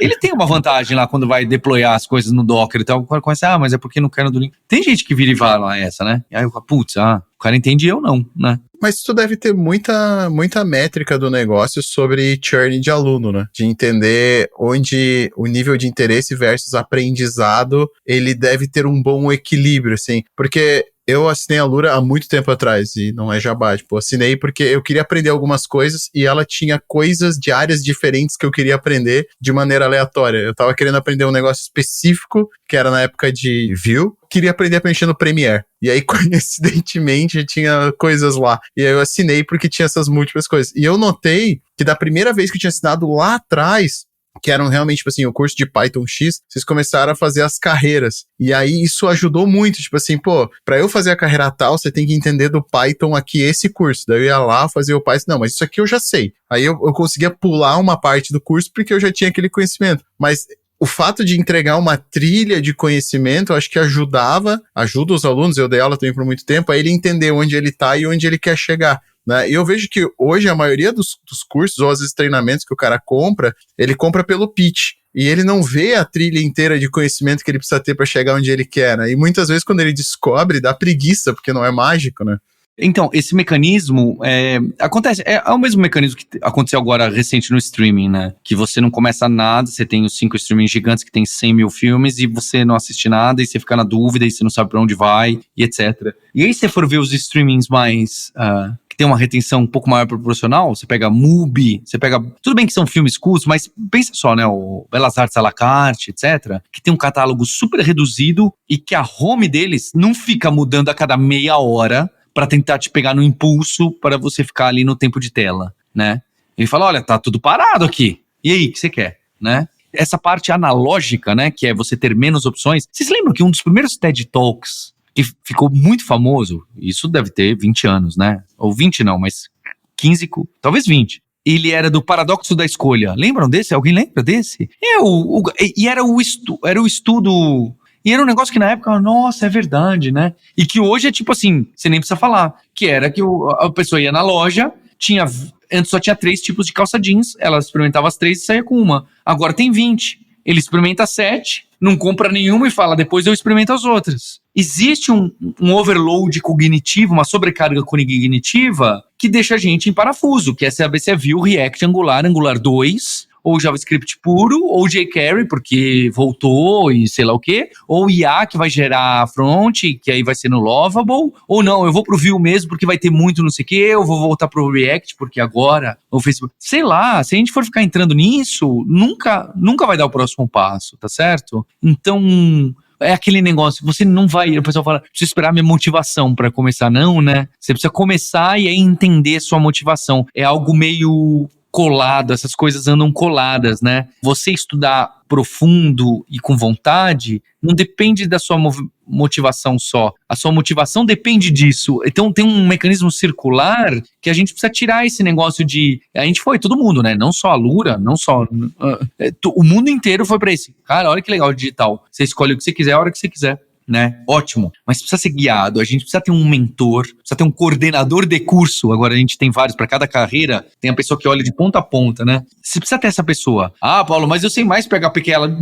Ele tem uma vantagem lá quando vai deployar as coisas no Docker e tal. O cara começa, mas é porque no kernel do Linux... Tem gente que vira e fala essa, né? E aí eu falo, putz, o cara entende e eu não, né? Mas tu deve ter muita métrica do negócio sobre churn de aluno, né? De entender onde o nível de interesse versus aprendizado, ele deve ter um bom equilíbrio, assim. Porque eu assinei a Lura há muito tempo atrás, e não é jabá, tipo, assinei porque eu queria aprender algumas coisas e ela tinha coisas de áreas diferentes que eu queria aprender de maneira aleatória. Eu tava querendo aprender um negócio específico, que era na época de Vue, queria aprender a mexer no Premiere. E aí, coincidentemente, tinha coisas lá. E aí eu assinei porque tinha essas múltiplas coisas. E eu notei que da primeira vez que eu tinha assinado lá atrás, que eram realmente, tipo assim, o curso de Python X, vocês começaram a fazer as carreiras. E aí isso ajudou muito, tipo assim, pô, pra eu fazer a carreira tal, você tem que entender do Python aqui esse curso. Daí eu ia lá fazer o Python, não, mas isso aqui eu já sei. Aí eu conseguia pular uma parte do curso porque eu já tinha aquele conhecimento. Mas o fato de entregar uma trilha de conhecimento, eu acho que ajuda os alunos, eu dei aula também por muito tempo, a ele entender onde ele tá e onde ele quer chegar. Né? E eu vejo que hoje a maioria dos cursos, ou às vezes treinamentos que o cara compra, ele compra pelo pitch. E ele não vê a trilha inteira de conhecimento que ele precisa ter para chegar onde ele quer, né? E muitas vezes quando ele descobre, dá preguiça, porque não é mágico, né? Então, esse mecanismo acontece, é o mesmo mecanismo que aconteceu agora recente no streaming, né? Que você não começa nada, você tem os 5 streaming gigantes que tem 100 mil filmes e você não assiste nada e você fica na dúvida e você não sabe pra onde vai e etc. E aí, se você for ver os streamings mais... que tem uma retenção um pouco maior proporcional, você pega Mubi, você pega... Tudo bem que são filmes curtos, mas pensa só, né? O Belas Artes à la carte, etc. Que tem um catálogo super reduzido e que a home deles não fica mudando a cada meia hora para tentar te pegar no impulso para você ficar ali no tempo de tela, né? Ele fala, olha, tá tudo parado aqui. E aí, o que você quer, né? Essa parte analógica, né, que é você ter menos opções. Vocês lembram que um dos primeiros TED Talks que ficou muito famoso, isso deve ter 20 anos, né? Ou 20 não, mas 15, talvez 20. Ele era do paradoxo da escolha. Lembram desse? Alguém lembra desse? Era o estudo... E era um negócio que na época, nossa, é verdade, né? E que hoje é tipo assim, você nem precisa falar. Que era que a pessoa ia na loja, antes só tinha 3 tipos de calça jeans, ela experimentava as 3 e saía com uma. Agora tem 20. Ele experimenta 7, não compra nenhuma e fala, depois eu experimento as outras. Existe um overload cognitivo, uma sobrecarga cognitiva que deixa a gente em parafuso, que é saber se é Vue, React, Angular 2, ou JavaScript puro, ou jQuery, porque voltou e sei lá o quê, ou IA, que vai gerar front, que aí vai ser no Lovable, ou não, eu vou pro Vue mesmo, porque vai ter muito não sei o quê, eu vou voltar pro React, porque agora o Facebook... Sei lá, se a gente for ficar entrando nisso, nunca vai dar o próximo passo, tá certo? Então... É aquele negócio, você não vai... O pessoal fala, preciso esperar minha motivação pra começar. Não, né? Você precisa começar e aí entender sua motivação. É algo meio colado, essas coisas andam coladas, né? Você estudar profundo e com vontade não depende da sua motivação só. A sua motivação depende disso. Então tem um mecanismo circular que a gente precisa tirar esse negócio de... A gente foi, todo mundo, né? Não só a Lura, não só... o mundo inteiro foi pra esse. Cara, olha que legal o digital. Você escolhe o que você quiser, a hora que você quiser. Né? Ótimo, mas precisa ser guiado, a gente precisa ter um mentor, precisa ter um coordenador de curso, agora a gente tem vários, para cada carreira tem a pessoa que olha de ponta a ponta, né? Você precisa ter essa pessoa. Ah, Paulo, mas eu sei mais PHP que ela.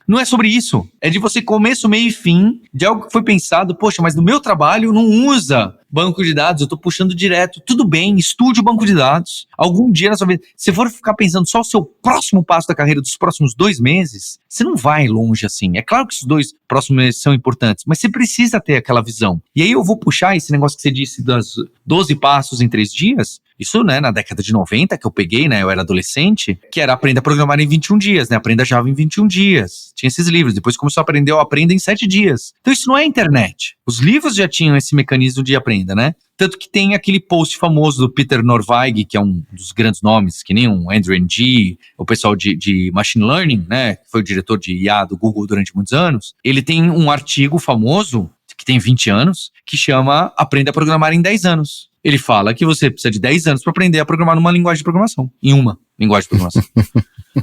Não é sobre isso, é de você começo, meio e fim, de algo que foi pensado, poxa, mas no meu trabalho não usa banco de dados, eu tô puxando direto. Tudo bem, estude o banco de dados. Algum dia na sua vida, se for ficar pensando só o seu próximo passo da carreira dos próximos 2 meses, você não vai longe assim. É claro que esses 2 próximos meses são importantes, mas você precisa ter aquela visão. E aí eu vou puxar esse negócio que você disse das 12 passos em 3 dias, Isso, né, na década de 90 que eu peguei, né, eu era adolescente, que era Aprenda a Programar em 21 dias, né, Aprenda Java em 21 dias. Tinha esses livros, depois começou a aprender o Aprenda em 7 dias. Então isso não é internet. Os livros já tinham esse mecanismo de aprenda, né? Tanto que tem aquele post famoso do Peter Norvig, que é um dos grandes nomes, que nem um Andrew Ng, o pessoal de Machine Learning, né, que foi o diretor de IA do Google durante muitos anos. Ele tem um artigo famoso, que tem 20 anos, que chama Aprenda a Programar em 10 anos. Ele fala que você precisa de 10 anos para aprender a programar numa linguagem de programação. Em uma linguagem de programação.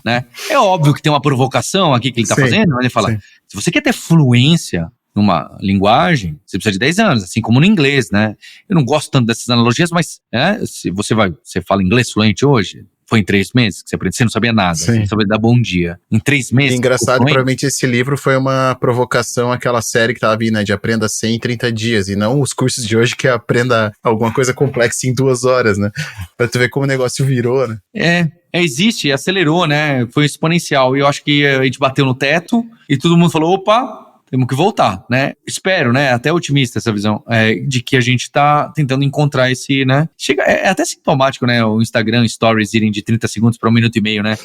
Né? É óbvio que tem uma provocação aqui que ele está fazendo, mas ele fala, se você quer ter fluência numa linguagem, você precisa de 10 anos, assim como no inglês, né? Eu não gosto tanto dessas analogias, mas se você fala inglês fluente hoje, foi em 3 meses que você aprendeu, você não sabia nada, você não sabia dar bom dia. Em 3 meses... É engraçado, provavelmente esse livro foi uma provocação àquela série que tava vindo, né, de aprenda 100 em 30 dias, e não os cursos de hoje que aprenda alguma coisa complexa em 2 horas, né? Pra tu ver como o negócio virou, né? Existe, acelerou, né? Foi exponencial. E eu acho que a gente bateu no teto e todo mundo falou, opa, temos que voltar, né? Espero, né? Até otimista essa visão de que a gente tá tentando encontrar esse, né? É até sintomático, né? O Instagram Stories irem de 30 segundos para 1 minuto e meio, né?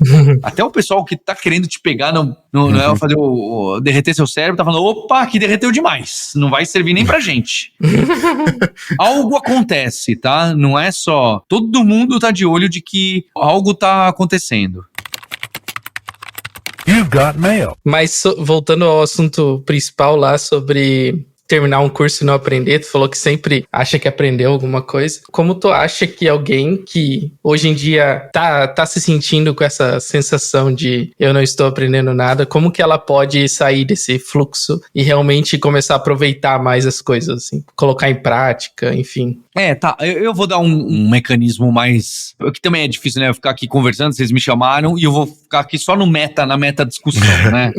Até o pessoal que tá querendo te pegar, não é fazer derreter seu cérebro, tá falando, opa, que derreteu demais. Não vai servir nem pra gente. Algo acontece, tá? Não é só... Todo mundo tá de olho de que algo tá acontecendo. You've got mail. Mas voltando ao assunto principal lá sobre terminar um curso e não aprender, tu falou que sempre acha que aprendeu alguma coisa. Como tu acha que alguém que hoje em dia tá se sentindo com essa sensação de eu não estou aprendendo nada, como que ela pode sair desse fluxo e realmente começar a aproveitar mais as coisas, assim, colocar em prática, enfim? Eu vou dar um mecanismo mais... Que também é difícil, né? Eu ficar aqui conversando, vocês me chamaram e eu vou ficar aqui só na meta discussão, né?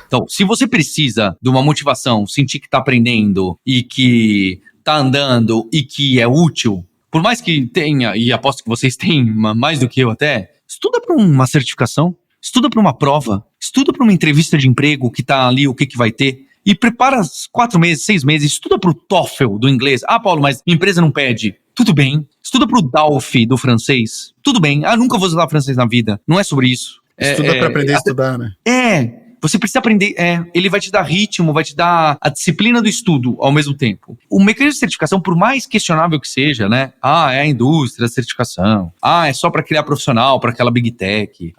Então, se você precisa de uma motivação, sentir que tá aprendendo e que tá andando e que é útil, por mais que tenha, e aposto que vocês têm mais do que eu até, estuda para uma certificação, estuda para uma prova, estuda para uma entrevista de emprego que tá ali, o que vai ter. E prepara 4 meses, 6 meses, estuda pro TOEFL do inglês. Ah, Paulo, mas minha empresa não pede. Tudo bem. Estuda pro DALF do francês. Tudo bem. Ah, nunca vou estudar francês na vida. Não é sobre isso. Estuda pra aprender a estudar, né? Você precisa aprender, ele vai te dar ritmo, vai te dar a disciplina do estudo ao mesmo tempo. O mecanismo de certificação, por mais questionável que seja, né? É a indústria da certificação. É só para criar profissional, para aquela big tech.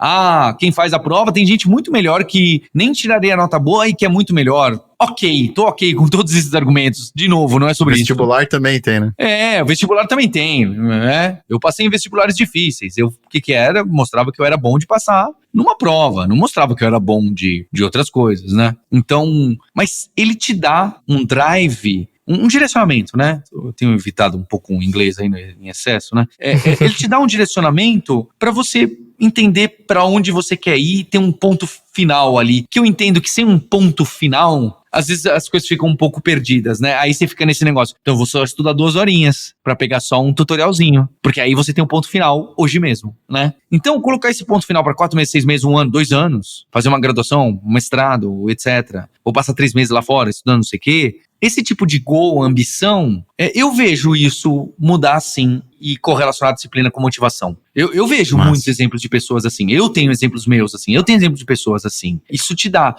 Quem faz a prova tem gente muito melhor que nem tiraria a nota boa e que é muito melhor. Tô ok com todos esses argumentos. De novo, não é sobre isso. Vestibular também tem, né? O vestibular também tem, né? Eu passei em vestibulares difíceis. O que era? Mostrava que eu era bom de passar numa prova. Não mostrava que eu era bom de outras coisas, né? Então, mas ele te dá um drive, um direcionamento, né? Eu tenho evitado um pouco o inglês aí em excesso, né? Ele te dá um direcionamento para você entender para onde você quer ir, ter um ponto final ali. Que eu entendo que sem um ponto final, às vezes as coisas ficam um pouco perdidas, né? Aí você fica nesse negócio. Então eu vou só estudar 2 horinhas para pegar só um tutorialzinho. Porque aí você tem um ponto final hoje mesmo, né? Então colocar esse ponto final para 4 meses, 6 meses, 1 ano, 2 anos, fazer uma graduação, um mestrado, etc. Ou passar 3 meses lá fora estudando não sei o quê. Esse tipo de goal, ambição, eu vejo isso mudar sim e correlacionar a disciplina com motivação. Eu vejo muitos exemplos de pessoas assim. Eu tenho exemplos meus assim. Eu tenho exemplos de pessoas assim. Isso te dá.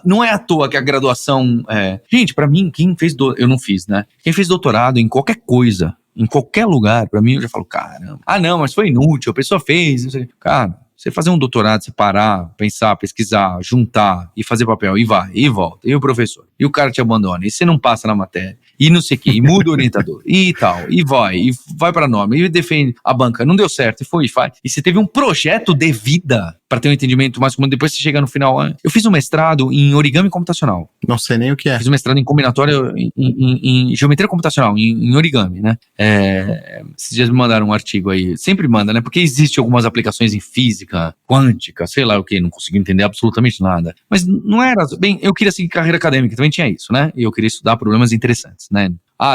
Não é à toa que a graduação... Gente, pra mim, quem fez... Eu não fiz, né? Quem fez doutorado em qualquer coisa, em qualquer lugar, pra mim, eu já falo, caramba. Não, mas foi inútil. A pessoa fez. Não sei. Cara... Você fazer um doutorado, você parar, pensar, pesquisar, juntar e fazer papel e vai, e volta, e o professor, e o cara te abandona, e você não passa na matéria, e não sei o que, e muda o orientador, e tal, e vai pra norma, e defende a banca, não deu certo, e faz. E você teve um projeto de vida para ter um entendimento mais comum, depois você chega no final. Eu fiz um mestrado em origami computacional. Não sei nem o que é. Fiz um mestrado em combinatória, em geometria computacional, em origami, né? Esses dias me mandaram um artigo aí, sempre manda, né? Porque existe algumas aplicações em física, quântica, sei lá o que, não consegui entender absolutamente nada. Mas não era... Bem, eu queria seguir carreira acadêmica, também tinha isso, né? E eu queria estudar problemas interessantes, né?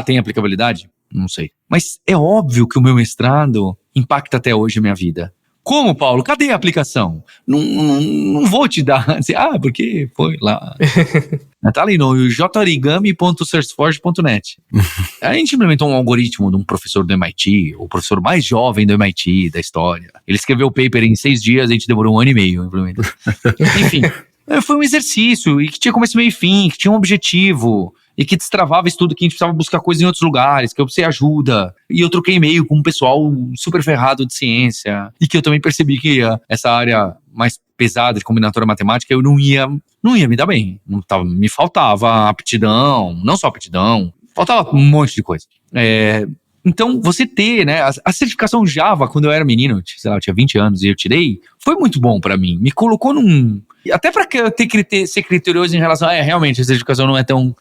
Tem aplicabilidade? Não sei. Mas é óbvio que o meu mestrado impacta até hoje a minha vida. Como, Paulo? Cadê a aplicação? Não vou te dar... porque foi lá. Tá ali no jorigami.sourceforge.net. A gente implementou um algoritmo de um professor do MIT, o professor mais jovem do MIT da história. Ele escreveu o paper em 6 dias, a gente demorou 1 ano e meio implementando. Enfim, foi um exercício e que tinha começo, meio e fim, que tinha um objetivo e que destravava estudo, que a gente precisava buscar coisas em outros lugares, que eu precisei ajuda. E eu troquei e-mail com um pessoal super ferrado de ciência e que eu também percebi que essa área mais pesada de combinatória matemática eu não ia me dar bem. Me faltava aptidão, não só aptidão, faltava um monte de coisa. Então, você ter, né, a certificação Java, quando eu era menino, sei lá, eu tinha 20 anos e eu tirei, foi muito bom pra mim. Me colocou num... Até pra eu ser criterioso em relação a, realmente, a certificação não é tão...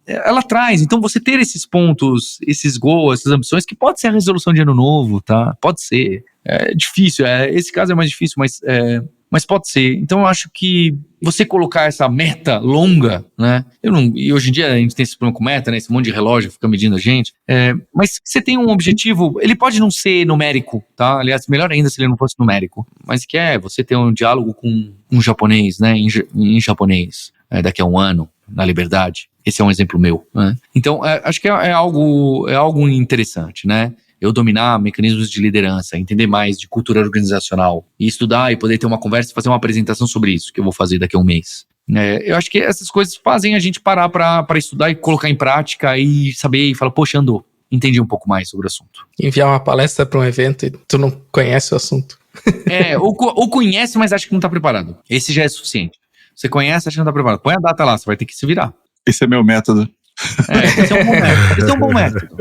Ela traz, então você ter esses pontos, esses goals, essas ambições, que pode ser a resolução de ano novo, tá? Pode ser. É difícil, esse caso é mais difícil, mas pode ser. Então eu acho que você colocar essa meta longa, né? E hoje em dia a gente tem esse problema com meta, né? Esse monte de relógio fica medindo a gente. Mas se você tem um objetivo, ele pode não ser numérico, tá? Aliás, melhor ainda se ele não fosse numérico. Mas que você ter um diálogo com um japonês, né? Em japonês, daqui a um ano, na liberdade. Esse é um exemplo meu, né? Então, acho que é algo interessante, né? Eu dominar mecanismos de liderança, entender mais de cultura organizacional e estudar e poder ter uma conversa e fazer uma apresentação sobre isso, que eu vou fazer daqui a um mês. Eu acho que essas coisas fazem a gente parar para estudar e colocar em prática e saber e falar, poxa, andou, entendi um pouco mais sobre o assunto. Enviar uma palestra para um evento e tu não conhece o assunto. Ou conhece, mas acha que não tá preparado. Esse já é suficiente. Você conhece, acha que não tá preparado. Põe a data lá, você vai ter que se virar. Esse é meu método. Esse é um bom método.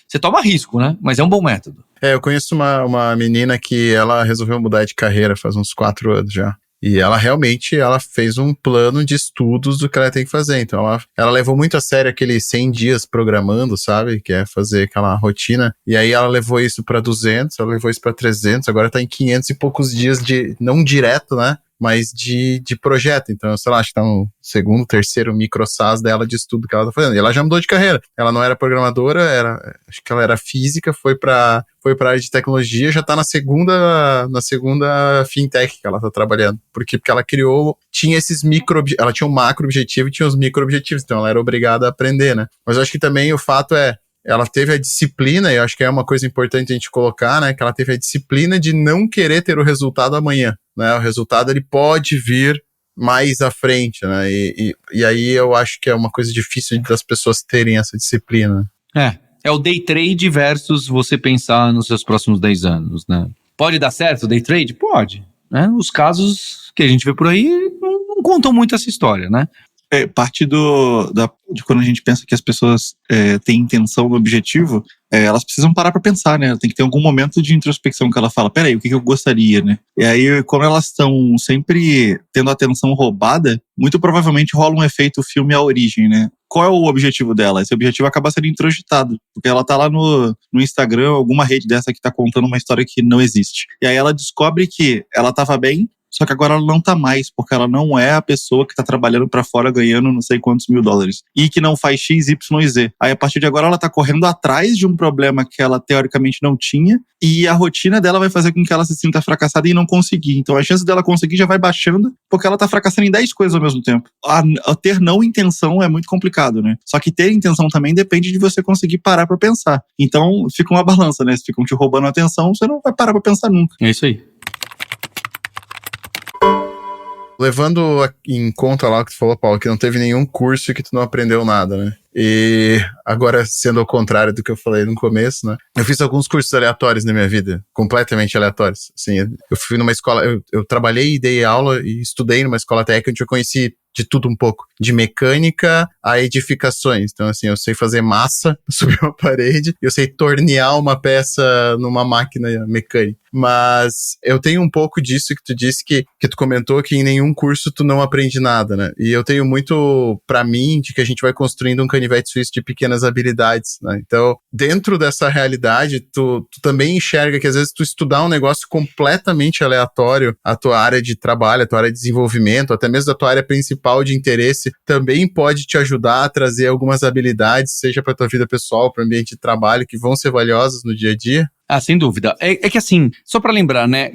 Você toma risco, né? Mas é um bom método. Eu conheço uma menina que ela resolveu mudar de carreira faz uns 4 anos já. E ela realmente fez um plano de estudos do que ela tem que fazer. Então ela levou muito a sério aqueles 100 dias programando, sabe? Que é fazer aquela rotina. E aí ela levou isso para 200, ela levou isso para 300, agora tá em 500 e poucos dias de, não direto, né? Mas de projeto. Então, sei lá, acho que tá no segundo, terceiro micro SaaS dela de estudo que ela tá fazendo. E ela já mudou de carreira. Ela não era programadora, acho que ela era física, foi pra área de tecnologia, já tá na segunda fintech que ela tá trabalhando. Porque ela tinha esses ela tinha um macro objetivo e tinha os micro objetivos, então ela era obrigada a aprender, né? Mas eu acho que também o fato ela teve a disciplina, e eu acho que é uma coisa importante a gente colocar, né, que ela teve a disciplina de não querer ter o resultado amanhã, né, o resultado ele pode vir mais à frente, né, e aí eu acho que é uma coisa difícil das pessoas terem essa disciplina. É o day trade versus você pensar nos seus próximos 10 anos, né. Pode dar certo o day trade? Pode, né, os casos que a gente vê por aí não contam muito essa história, né. Parte de quando a gente pensa que as pessoas têm intenção no objetivo, elas precisam parar para pensar, né? Tem que ter algum momento de introspecção que ela fala, peraí, o que eu gostaria, né? E aí, como elas estão sempre tendo a atenção roubada, muito provavelmente rola um efeito filme A Origem, né? Qual é o objetivo dela? Esse objetivo acaba sendo introjetado, porque ela tá lá no Instagram, alguma rede dessa que tá contando uma história que não existe. E aí ela descobre que ela tava bem, só que agora ela não tá mais, porque ela não é a pessoa que tá trabalhando pra fora ganhando não sei quantos $1.000 e que não faz X, Y e Z. Aí a partir de agora ela tá correndo atrás de um problema que ela teoricamente não tinha e a rotina dela vai fazer com que ela se sinta fracassada e não conseguir. Então a chance dela conseguir já vai baixando porque ela tá fracassando em 10 coisas ao mesmo tempo. A ter não intenção é muito complicado, né? Só que ter intenção também depende de você conseguir parar pra pensar. Então fica uma balança, né? Se ficam te roubando a atenção, você não vai parar pra pensar nunca. É isso aí. Levando em conta lá o que tu falou, Paulo, que não teve nenhum curso e que tu não aprendeu nada, né? E agora, sendo ao contrário do que eu falei no começo, né? Eu fiz alguns cursos aleatórios na minha vida, completamente aleatórios. Assim, eu fui numa escola, eu trabalhei e dei aula e estudei numa escola técnica onde eu conheci de tudo um pouco, de mecânica a edificações. Então, assim, eu sei fazer massa, subir uma parede, eu sei tornear uma peça numa máquina mecânica. Mas eu tenho um pouco disso que tu disse, que tu comentou que em nenhum curso tu não aprende nada, né? E eu tenho muito, pra mim, de que a gente vai construindo um canivete suíço de pequenas habilidades, né? Então, dentro dessa realidade, tu também enxerga que às vezes tu estudar um negócio completamente aleatório, a tua área de trabalho, a tua área de desenvolvimento, até mesmo a tua área principal de interesse, também pode te ajudar a trazer algumas habilidades, seja pra tua vida pessoal, para o ambiente de trabalho, que vão ser valiosas no dia a dia. Sem dúvida. É que assim, só pra lembrar, né,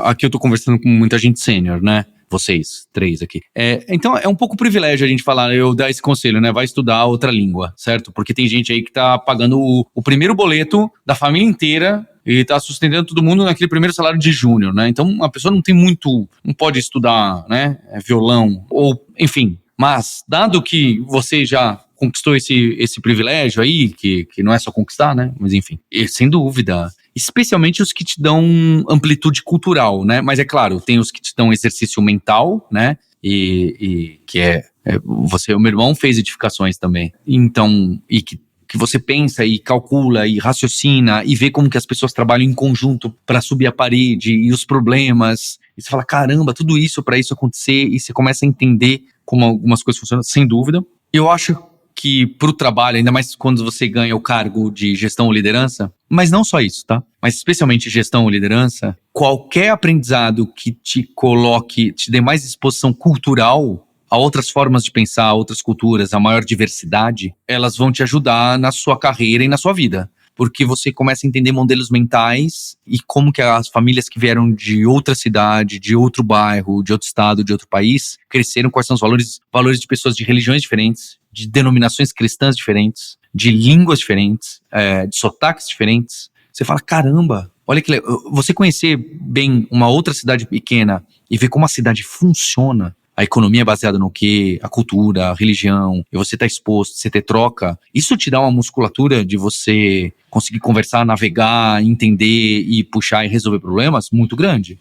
aqui eu tô conversando com muita gente sênior, né, Vocês, 3 aqui. Então é um pouco privilégio a gente falar, eu dar esse conselho, né? Vai estudar outra língua, certo? Porque tem gente aí que tá pagando o primeiro boleto da família inteira e tá sustentando todo mundo naquele primeiro salário de júnior, né? Então a pessoa não pode estudar, né? Violão, ou enfim. Mas, dado que você já conquistou esse privilégio aí, que não é só conquistar, né? Mas enfim, e, sem dúvida, especialmente os que te dão amplitude cultural, né? Mas é claro, tem os que te dão exercício mental, né? E que o meu irmão fez edificações também. Então, e que você pensa e calcula e raciocina e vê como que as pessoas trabalham em conjunto para subir a parede e os problemas. E você fala, caramba, tudo isso para isso acontecer, e você começa a entender como algumas coisas funcionam, sem dúvida. Eu acho que pro trabalho, ainda mais quando você ganha o cargo de gestão ou liderança, mas não só isso, tá? Mas especialmente gestão ou liderança, qualquer aprendizado que te dê mais exposição cultural a outras formas de pensar, a outras culturas, a maior diversidade, elas vão te ajudar na sua carreira e na sua vida. Porque você começa a entender modelos mentais e como que as famílias que vieram de outra cidade, de outro bairro, de outro estado, de outro país, cresceram, quais são os valores de pessoas de religiões diferentes, de denominações cristãs diferentes, de línguas diferentes, de sotaques diferentes. Você fala, caramba, olha que legal. Você conhecer bem uma outra cidade pequena e ver como a cidade funciona, a economia é baseada no quê? A cultura, a religião, e você tá exposto, você ter troca, isso te dá uma musculatura de você conseguir conversar, navegar, entender e puxar e resolver problemas muito grande.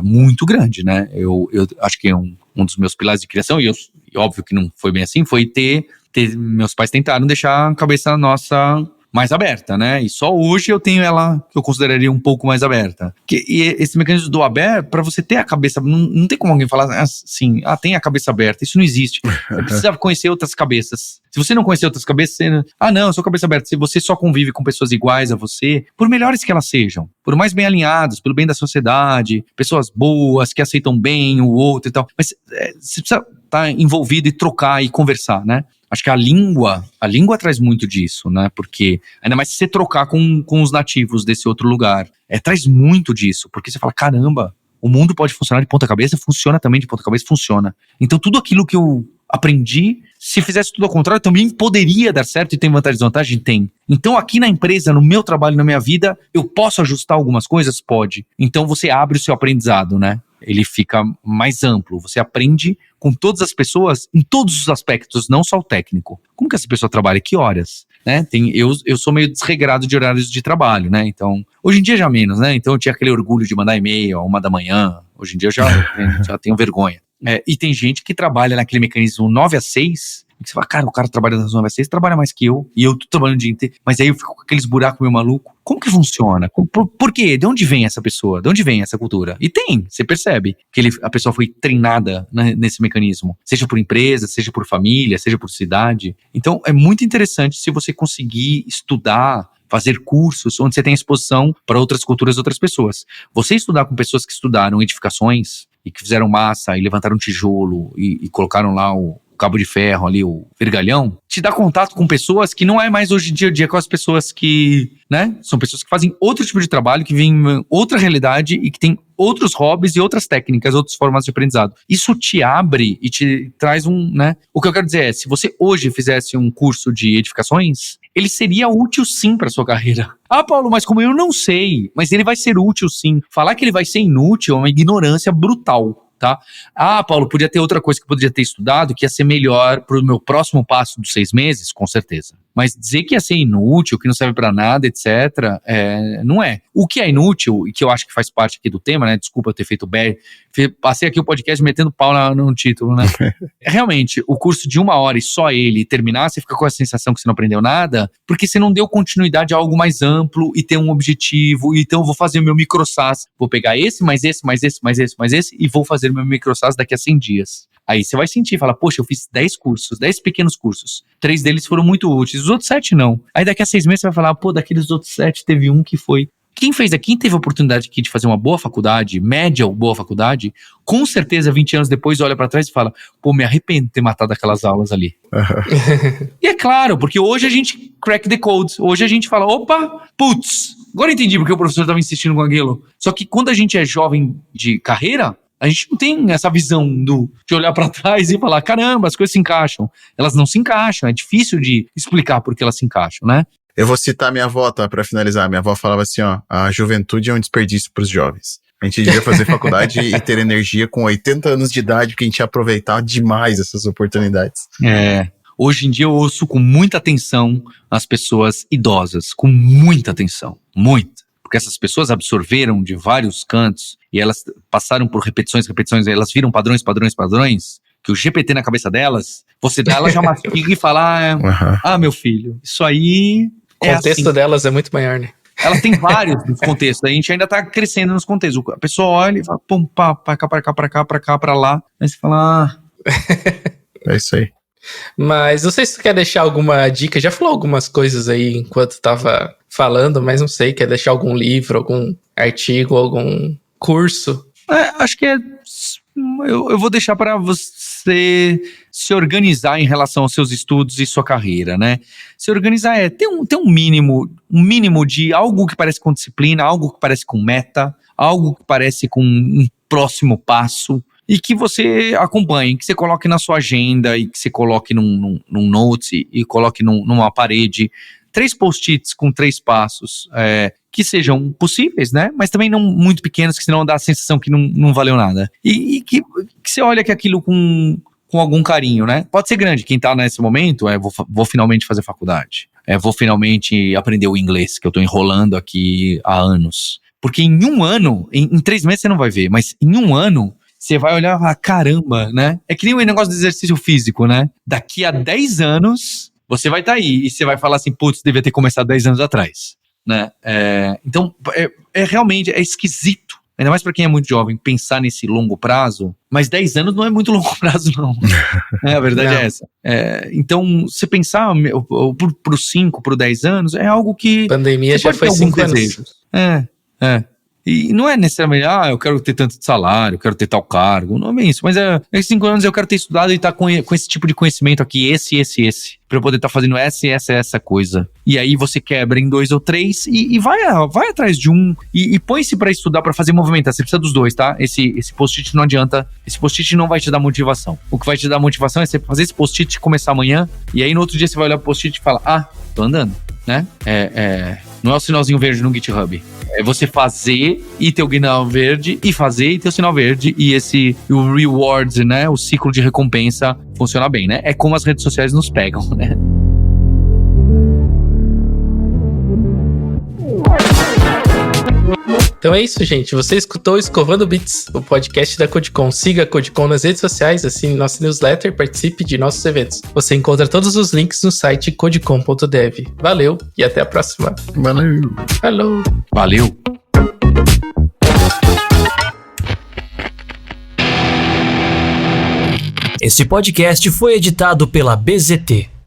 Muito grande, né? Eu acho que é um dos meus pilares de criação, e óbvio que não foi bem assim, foi ter meus pais tentaram deixar a cabeça nossa mais aberta, né? E só hoje eu tenho ela que eu consideraria um pouco mais aberta. E esse mecanismo do aberto, para você ter a cabeça, não tem como alguém falar assim, tem a cabeça aberta, isso não existe. Você precisa conhecer outras cabeças. Se você não conhecer outras cabeças, não, eu sou cabeça aberta. Se você só convive com pessoas iguais a você, por melhores que elas sejam, por mais bem alinhadas, pelo bem da sociedade, pessoas boas, que aceitam bem o outro e tal, mas você precisa estar envolvido e trocar e conversar, né? Acho que a língua traz muito disso, né? Porque, ainda mais se você trocar com os nativos desse outro lugar, traz muito disso, porque você fala, caramba, o mundo pode funcionar de ponta cabeça, funciona também de ponta cabeça, funciona. Então tudo aquilo que eu aprendi, se fizesse tudo ao contrário, também poderia dar certo e tem vantagem e desvantagem? Tem. Então aqui na empresa, no meu trabalho, na minha vida, eu posso ajustar algumas coisas? Pode. Então você abre o seu aprendizado, né? Ele fica mais amplo. Você aprende com todas as pessoas em todos os aspectos, não só o técnico. Como que essa pessoa trabalha? Que horas? Né? Eu sou meio desregrado de horários de trabalho, né? Então, hoje em dia já menos, né? Então eu tinha aquele orgulho de mandar e-mail a 1 da manhã. Hoje em dia eu já tenho vergonha. E tem gente que trabalha naquele mecanismo 9 às 6, que você fala, cara, o cara trabalha das 9 às 6, trabalha mais que eu, e eu tô trabalhando o dia inteiro, mas aí eu fico com aqueles buracos meio maluco. Como que funciona? Por quê? De onde vem essa pessoa? De onde vem essa cultura? E você percebe que a pessoa foi treinada nesse mecanismo, seja por empresa, seja por família, seja por cidade. Então é muito interessante se você conseguir estudar, fazer cursos onde você tem exposição para outras culturas, outras pessoas. Você estudar com pessoas que estudaram edificações e que fizeram massa e levantaram tijolo e colocaram lá o cabo de ferro ali, o vergalhão, te dá contato com pessoas que não é mais hoje em dia com as pessoas que, né, são pessoas que fazem outro tipo de trabalho, que vêm em outra realidade e que tem outros hobbies e outras técnicas, outras formas de aprendizado. Isso te abre e te traz né, o que eu quero dizer é, se você hoje fizesse um curso de edificações, ele seria útil sim para sua carreira. Paulo, mas como eu não sei, mas ele vai ser útil sim. Falar que ele vai ser inútil é uma ignorância brutal. Tá? Paulo, podia ter outra coisa que eu poderia ter estudado que ia ser melhor pro meu próximo passo dos 6 meses, com certeza. Mas dizer que ia ser inútil, que não serve pra nada, etc., não é. O que é inútil, e que eu acho que faz parte aqui do tema, né? Desculpa eu ter feito passei aqui o podcast metendo pau no título, né? Realmente, o curso de 1 hora e só ele terminar, você fica com a sensação que você não aprendeu nada, porque você não deu continuidade a algo mais amplo e ter um objetivo. Então eu vou fazer o meu micro SaaS, vou pegar esse, mais esse, mais esse, mais esse, mais esse, e vou fazer o meu micro SaaS daqui a 100 dias. Aí você vai sentir, fala, poxa, eu fiz 10 cursos, 10 pequenos cursos. 3 deles foram muito úteis, os outros 7 não. Aí daqui a 6 meses você vai falar, daqueles outros 7 teve um que foi. Quem teve a oportunidade aqui de fazer uma boa faculdade, média ou boa faculdade, com certeza 20 anos depois olha pra trás e fala, me arrependo de ter matado aquelas aulas ali. E é claro, porque hoje a gente crack the code, hoje a gente fala, agora entendi porque o professor estava insistindo com aquilo. Só que quando a gente é jovem de carreira, A gente não tem essa visão de olhar pra trás e falar, caramba, as coisas se encaixam. Elas não se encaixam, é difícil de explicar por que elas se encaixam, né? Eu vou citar minha avó, tá? Pra finalizar. Minha avó falava assim, ó, a juventude é um desperdício pros jovens. A gente devia fazer faculdade e ter energia com 80 anos de idade, porque a gente ia aproveitar demais essas oportunidades. Hoje em dia eu ouço com muita atenção as pessoas idosas, com muita atenção, muita. Porque essas pessoas absorveram de vários cantos e elas passaram por repetições, elas viram padrões, que o GPT na cabeça delas, você dá, ela já mastiga e fala, meu filho, isso aí O contexto delas é muito maior, né? Ela tem vários contextos, a gente ainda tá crescendo nos contextos. A pessoa olha e fala, pum, pá, pra cá, pra lá. Aí você fala, É isso aí. Mas não sei se tu quer deixar alguma dica. Já falou algumas coisas aí enquanto tava falando, mas não sei, quer deixar algum livro, algum artigo, algum curso? Acho que eu vou deixar para você se organizar em relação aos seus estudos e sua carreira, né? Se organizar ter um mínimo de algo que parece com disciplina, algo que parece com meta, algo que parece com um próximo passo e que você acompanhe, que você coloque na sua agenda e que você coloque num note e coloque numa parede 3 post-its com 3 passos, que sejam possíveis, né? Mas também não muito pequenos, que senão dá a sensação que não valeu nada. E que você olha que aquilo com algum carinho, né? Pode ser grande. Quem tá nesse momento, vou finalmente fazer faculdade. Vou finalmente aprender o inglês, que eu tô enrolando aqui há anos. Porque em um ano, em 3 meses você não vai ver, mas em um ano, você vai olhar e falar, caramba, né? É que nem o negócio do exercício físico, né? Daqui a 10 anos, você vai estar aí e você vai falar assim, putz, devia ter começado 10 anos atrás, né? Então, realmente, é esquisito, ainda mais para quem é muito jovem, pensar nesse longo prazo, mas 10 anos não é muito longo prazo, não. A verdade é essa. Então, se pensar pro 5, pro 10 anos, é algo que... Pandemia já foi 5 anos. E não é necessariamente, eu quero ter tanto de salário, eu quero ter tal cargo, não é bem isso, mas 5 anos eu quero ter estudado e estar com esse tipo de conhecimento aqui, esse, pra eu poder estar fazendo essa coisa. E aí você quebra em 2 ou 3 e vai atrás de um e põe-se pra estudar, pra fazer movimentar, você precisa dos 2, tá? Esse post-it não adianta, esse post-it não vai te dar motivação. O que vai te dar motivação é você fazer esse post-it e começar amanhã, e aí no outro dia você vai olhar pro post-it e fala, tô andando, né? Não é o sinalzinho verde no GitHub. É você fazer e ter o sinal verde, e fazer e ter o sinal verde, e o reward, né? O ciclo de recompensa funciona bem, né? É como as redes sociais nos pegam, né? Então é isso, gente. Você escutou Escovando Bits, o podcast da Codecon. Siga a Codecon nas redes sociais, assine nossa newsletter, participe de nossos eventos. Você encontra todos os links no site codecon.dev. Valeu e até a próxima. Valeu. Falou. Valeu. Este podcast foi editado pela BZT.